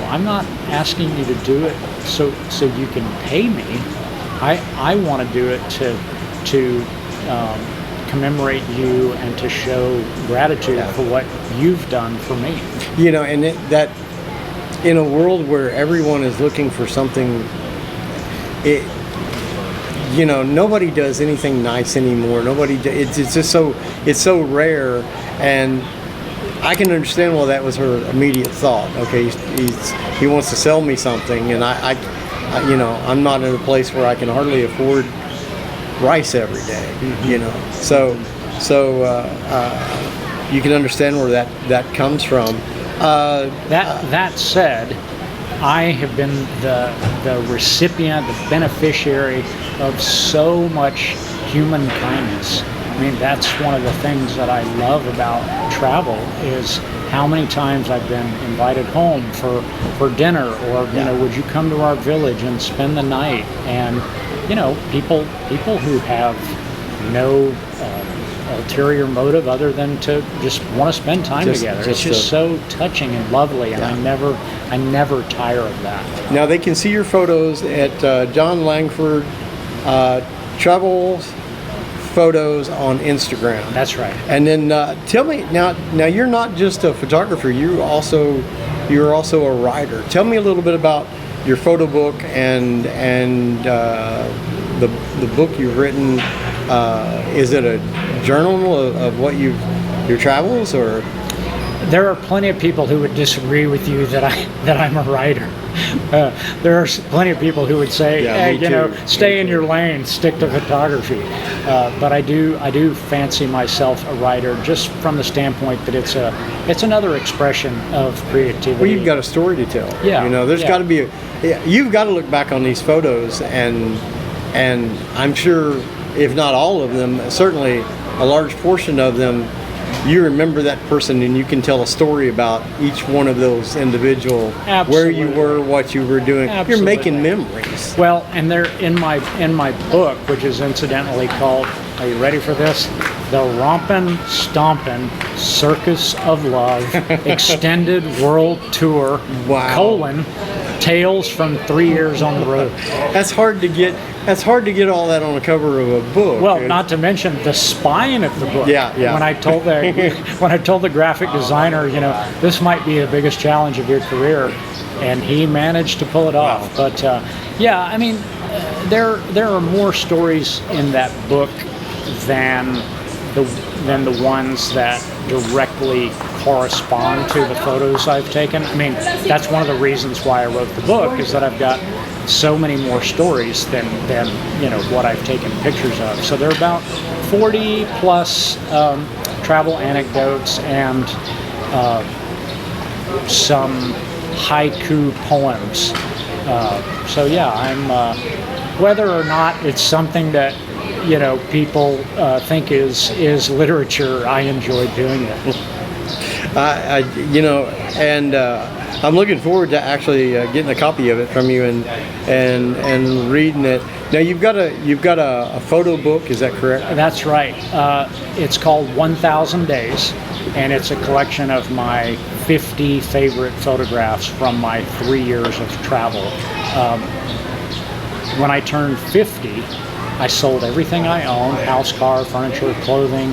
I'm not asking you to do it so you can pay me. I want to do it to commemorate you and to show gratitude for what you've done for me. And that in a world where everyone is looking for something, nobody does anything nice anymore. It's just so rare, and I can understand why that was her immediate thought. Okay, he wants to sell me something, and I'm not in a place where I can hardly afford rice every day. So you can understand where that comes from. That said, I have been the recipient, the beneficiary of so much human kindness. That's one of the things that I love about travel, is how many times I've been invited home for dinner, or would you come to our village and spend the night? And people who have no ulterior motive other than to just want to spend time together. It's just so touching and lovely, and I never tire of that. Now they can see your photos at John Langford Travel Photos on Instagram. That's right. And then tell me now you're not just a photographer, you're also a writer. Tell me a little bit about your photo book and the book you've written. Is it a journal of what your travels, or? There are plenty of people who would disagree with you that I'm a writer. There are plenty of people who would say, stay in your lane, stick to photography. But I do fancy myself a writer, just from the standpoint that it's another expression of creativity. Well, you've got a story to tell. Yeah. There's got to be you've got to look back on these photos, and I'm sure, if not all of them, certainly a large portion of them, you remember that person, and you can tell a story about each one of those individual, where you were, what you were doing. Absolutely. You're making memories. Well, and they're in my book, which is incidentally called, are you ready for this? The Rompin' Stompin' Circus of Love Extended World Tour, Tales from 3 Years on the Road. That's hard to get all that on the cover of a book. Well, not to mention the spine of the book. Yeah. When I told the graphic designer, this might be the biggest challenge of your career, and he managed to pull it off. But there are more stories in that book than the ones that directly correspond to the photos I've taken. That's one of the reasons why I wrote the book, is that I've got so many more stories than what I've taken pictures of. So there are about 40 plus travel anecdotes and some haiku poems. I'm whether or not it's something that people think is literature, I enjoy doing it. I'm looking forward to actually getting a copy of it from you and reading it. Now you've got a photo book, is that correct? That's right. It's called 1,000 Days, and it's a collection of my 50 favorite photographs from my 3 years of travel. When I turned 50, I sold everything I owned, house, car, furniture, clothing.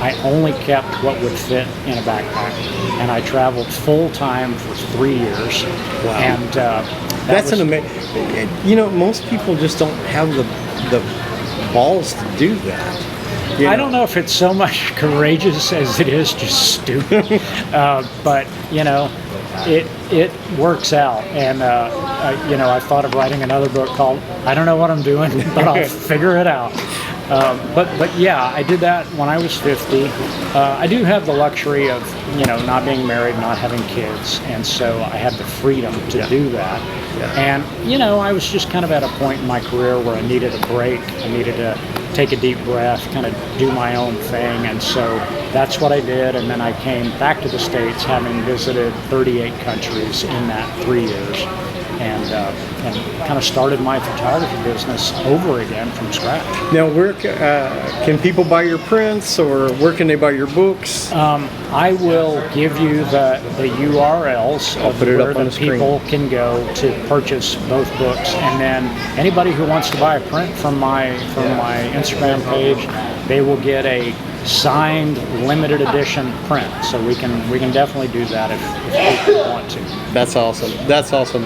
I only kept what would fit in a backpack. And I traveled full time for 3 years. Wow. And That's an amazing, most people just don't have the balls to do that. I don't know if it's so much courageous as it is just stupid, but it works out. And I thought of writing another book called "I Don't Know What I'm Doing, but I'll figure it out." But yeah, I did that when I was 50. I do have the luxury of not being married, not having kids, and so I had the freedom to do that. Yeah. And I was just kind of at a point in my career where I needed a break. I needed to take a deep breath, kind of do my own thing, and so that's what I did. And then I came back to the States, having visited 38 countries in that 3 years, and kind of started my photography business over again from scratch. Now, where can people buy your prints, or where can they buy your books? I will give you the URLs of where the people can go to purchase both books, and then anybody who wants to buy a print from my Instagram page, they will get a signed limited edition print. So we can definitely do that if people want to. That's awesome. That's awesome.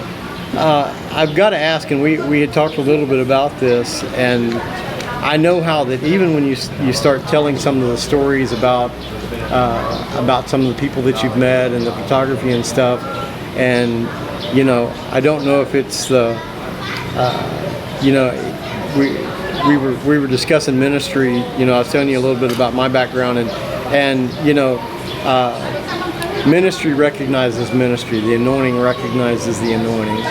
I've got to ask, and we had talked a little bit about this, and I know how that even when you start telling some of the stories about some of the people that you've met and the photography and stuff, and I don't know if it's the we were discussing ministry. I was telling you a little bit about my background, and ministry recognizes ministry. The anointing recognizes the anointing,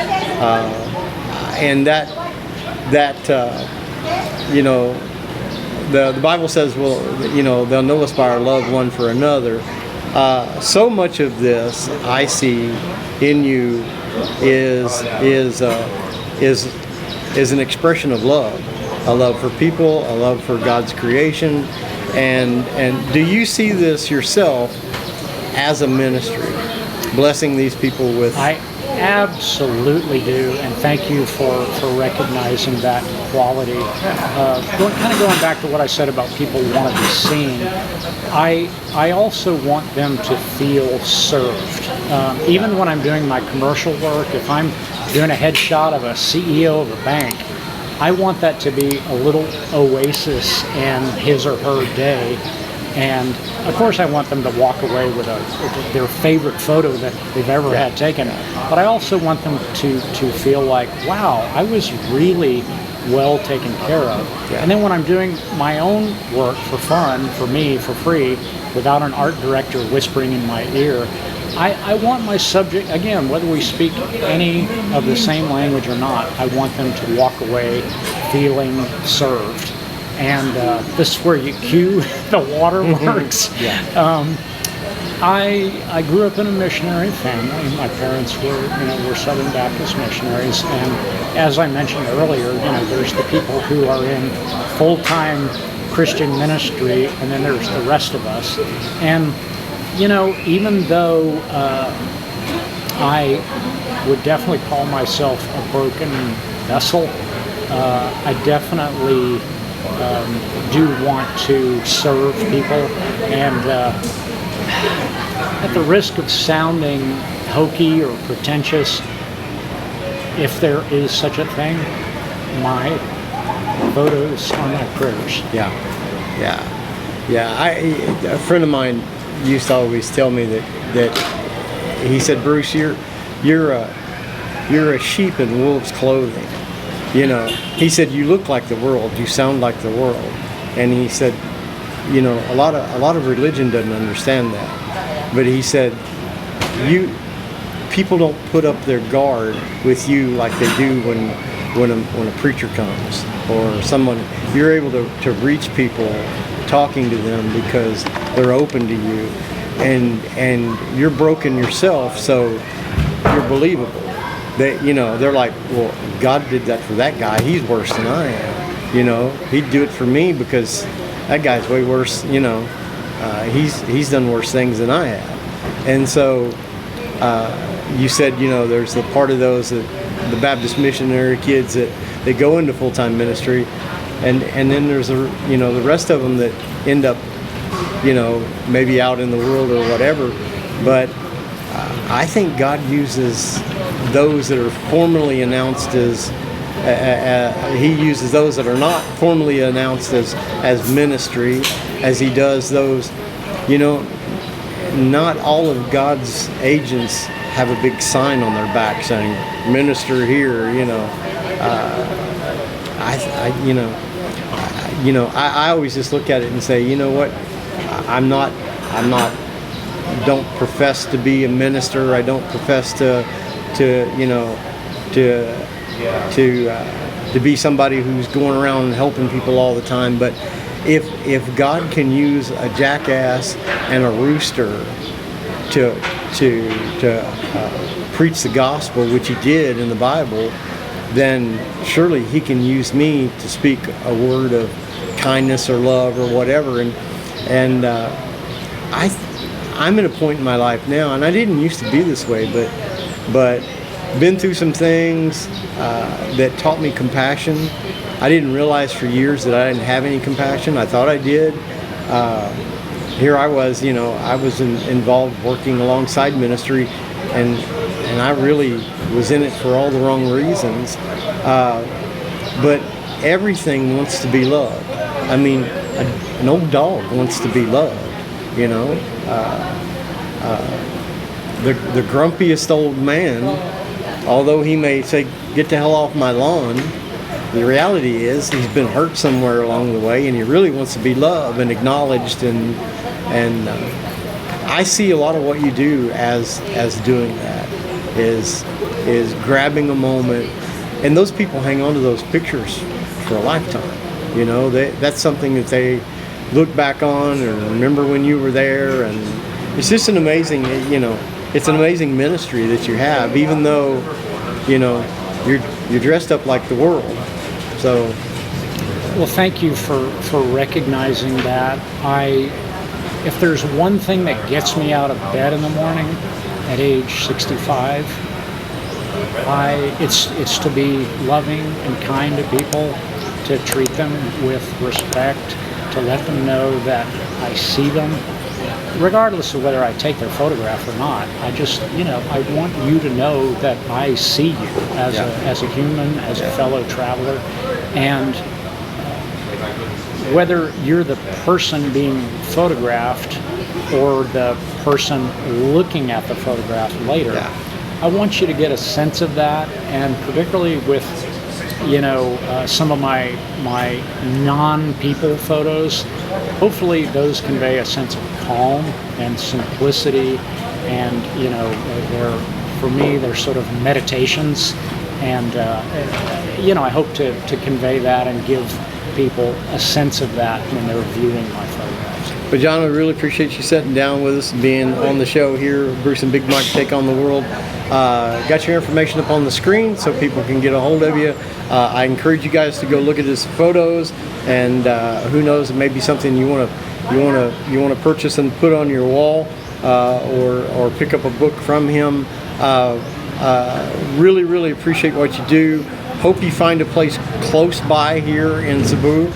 and the Bible says, well, they'll know us by our love one for another. So much of this I see in you is an expression of love, a love for people, a love for God's creation, and do you see this yourself as a ministry, blessing these people with? I absolutely do, and thank you for recognizing that quality. Going back to what I said about people want to be seen, I also want them to feel served. Even when I'm doing my commercial work, if I'm doing a headshot of a CEO of a bank, I want that to be a little oasis in his or her day. And of course I want them to walk away with their favorite photo that they've ever had taken. But I also want them to feel like, wow, I was really well taken care of. Yeah. And then when I'm doing my own work for fun, for me, for free, without an art director whispering in my ear, I want my subject, again, whether we speak any of the same language or not, I want them to walk away feeling served. And this is where you cue the waterworks. I grew up in a missionary family. My parents were Southern Baptist missionaries, and as I mentioned earlier, there's the people who are in full-time Christian ministry, and then there's the rest of us. And even though I would definitely call myself a broken vessel, I definitely do want to serve people, and at the risk of sounding hokey or pretentious, if there is such a thing, my photos are my prayers. Yeah. A friend of mine used to always tell me that he said, Bruce, you're a sheep in wolf's clothing. He said, you look like the world, you sound like the world. And he said, a lot of religion doesn't understand that. But he said, people don't put up their guard with you like they do when a preacher comes or someone. You're able to reach people talking to them because they're open to you, and you're broken yourself, so you're believable. They're like, well, God did that for that guy. He's worse than I am. He'd do it for me because that guy's way worse. He's done worse things than I have. And so you said, there's the part of those that the Baptist missionary kids that they go into full-time ministry, and then there's the rest of them that end up, maybe out in the world or whatever. But I think God uses those that are formally announced as. He uses those that are not formally announced as ministry, as he does those. Not all of God's agents have a big sign on their back saying "minister here." I always just look at it and say, you know what, I'm not. Don't profess to be a minister. I don't profess to be somebody who's going around and helping people all the time. But if God can use a jackass and a rooster to preach the gospel, which he did in the Bible, then surely he can use me to speak a word of kindness or love or whatever. And I'm at a point in my life now, and I didn't used to be this way, but been through some things that taught me compassion. I didn't realize for years that I didn't have any compassion. I thought I did. Here I was, I was involved working alongside ministry, and I really was in it for all the wrong reasons. But everything wants to be loved. I mean, an old dog wants to be loved, the grumpiest old man, although he may say, "Get the hell off my lawn," the reality is he's been hurt somewhere along the way, and he really wants to be loved and acknowledged. And I see a lot of what you do as doing that is grabbing a moment, and those people hang on to those pictures for a lifetime. That's something that they look back on and remember when you were there, and it's just an amazing, it's an amazing ministry that you have, even though, you're dressed up like the world. So, well, thank you for recognizing that. If there's one thing that gets me out of bed in the morning at age 65, it's to be loving and kind to people, to treat them with respect, to let them know that I see them, regardless of whether I take their photograph or not. I just, I want you to know that I see you as a human, as a fellow traveler, and whether you're the person being photographed or the person looking at the photograph later, I want you to get a sense of that, and particularly with some of my non-people photos, hopefully those convey a sense of calm and simplicity, and for me they're sort of meditations, and I hope to convey that and give people a sense of that when they're viewing my photographs. But John, I really appreciate you sitting down with us and being on the show here. Bruce and Big Mike Take on the World. Got your information up on the screen so people can get a hold of you. I encourage you guys to go look at his photos, and who knows, it may be something you want to purchase and put on your wall, or pick up a book from him. Really, really appreciate what you do. Hope you find a place close by here in Cebu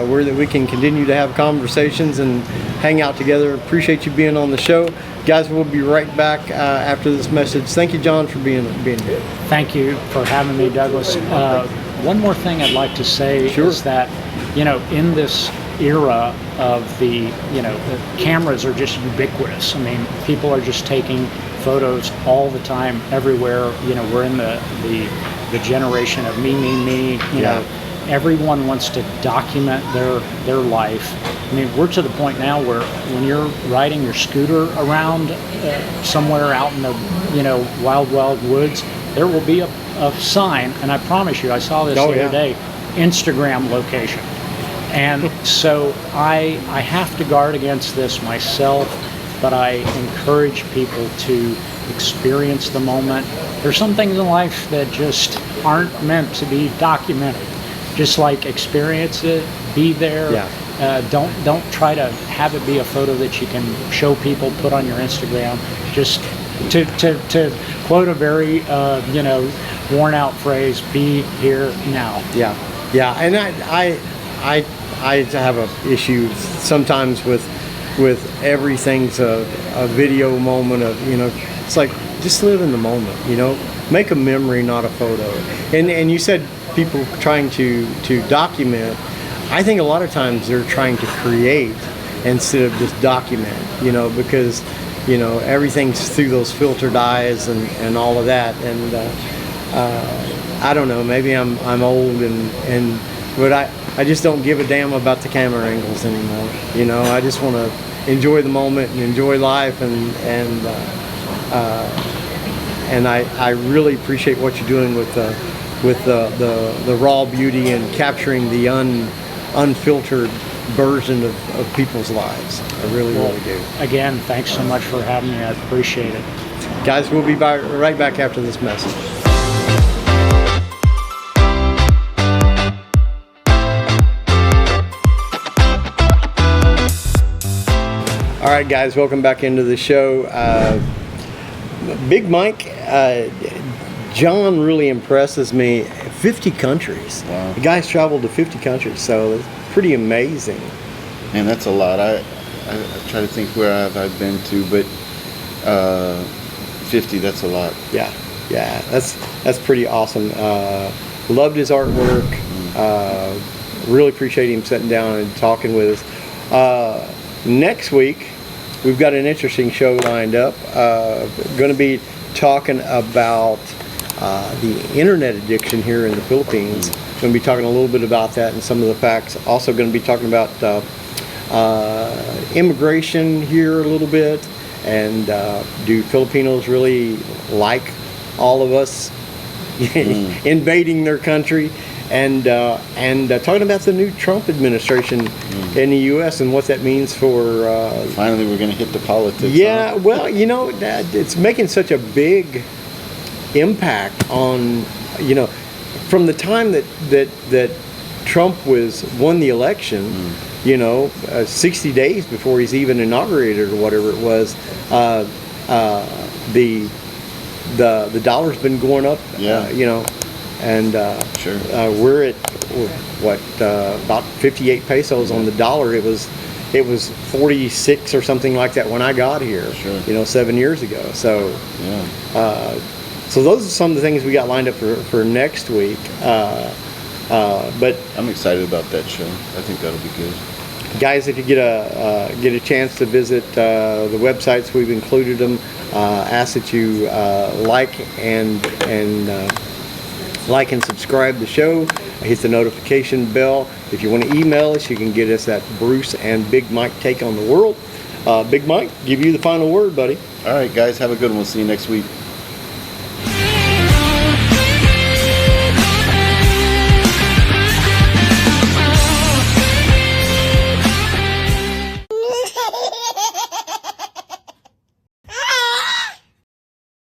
where that we can continue to have conversations and hang out together. Appreciate you being on the show. Guys, we'll be right back after this message. Thank you, John, for being here. Thank you for having me, Douglas. One more thing I'd like to say is that, in this era of the cameras are just ubiquitous. I mean, people are just taking photos all the time, everywhere. We're in the generation of me. Everyone wants to document their life. I mean, we're to the point now where when you're riding your scooter around somewhere out in the wild woods, there will be a sign, and I promise you, I saw this the other day, Instagram location. And so I have to guard against this myself, but I encourage people to experience the moment. There's some things in life that just aren't meant to be documented. Just like experience it, be there. Don't try to have it be a photo that you can show people, put on your Instagram. Just to quote a very worn out phrase, be here now. Yeah, and I have a issue sometimes with everything's a video moment of, you know, it's like just live in the moment, you know, make a memory, not a photo. And you said people trying to document. I think a lot of times they're trying to create instead of just document, you know, because, you know, everything's through those filtered eyes and all of that. And I don't know, maybe I'm old but I just don't give a damn about the camera angles anymore. You know, I just want to enjoy the moment and enjoy life, and I really appreciate what you're doing with the raw beauty and capturing the unfiltered version of people's lives. I really do. Again, thanks so much for having me. I appreciate it. Guys, we'll be right back after this message. All right, guys, welcome back into the show. Big Mike, John really impresses me. 50 countries. Wow. The guy's traveled to 50 countries, so it's pretty amazing. Man, that's a lot. I try to think where have I been to, but 50, that's a lot. Yeah, that's pretty awesome. Loved his artwork. Really appreciate him sitting down and talking with us. Next week, we've got an interesting show lined up. Going to be talking about the internet addiction here in the Philippines. Going to be talking a little bit about that and some of the facts. Also going to be talking about immigration here a little bit, and do Filipinos really like all of us invading their country? And talking about the new Trump administration in the U.S. and what that means for... Finally, we're going to hit the politics. Yeah, huh? well, you know, it's making such a big impact on, you know, from the time that Trump won the election, you know, 60 days before he's even inaugurated or whatever it was, the dollar's been going up, you know. And Sure. We're at about 58 pesos on the dollar. It was 46 or something like that when I got here. Sure. You know, 7 years ago. So Yeah. so those are some of the things we got lined up for next week. But I'm excited about that show. I think that'll be good. guys, if you get a chance to visit the websites, we've included them. Ask that you like and subscribe the show. Hit the notification bell. If you want to email us, you can get us at Bruce and Big Mike Take on the World. Big Mike, give you the final word, buddy. All right, guys, have a good one. We'll see you next week.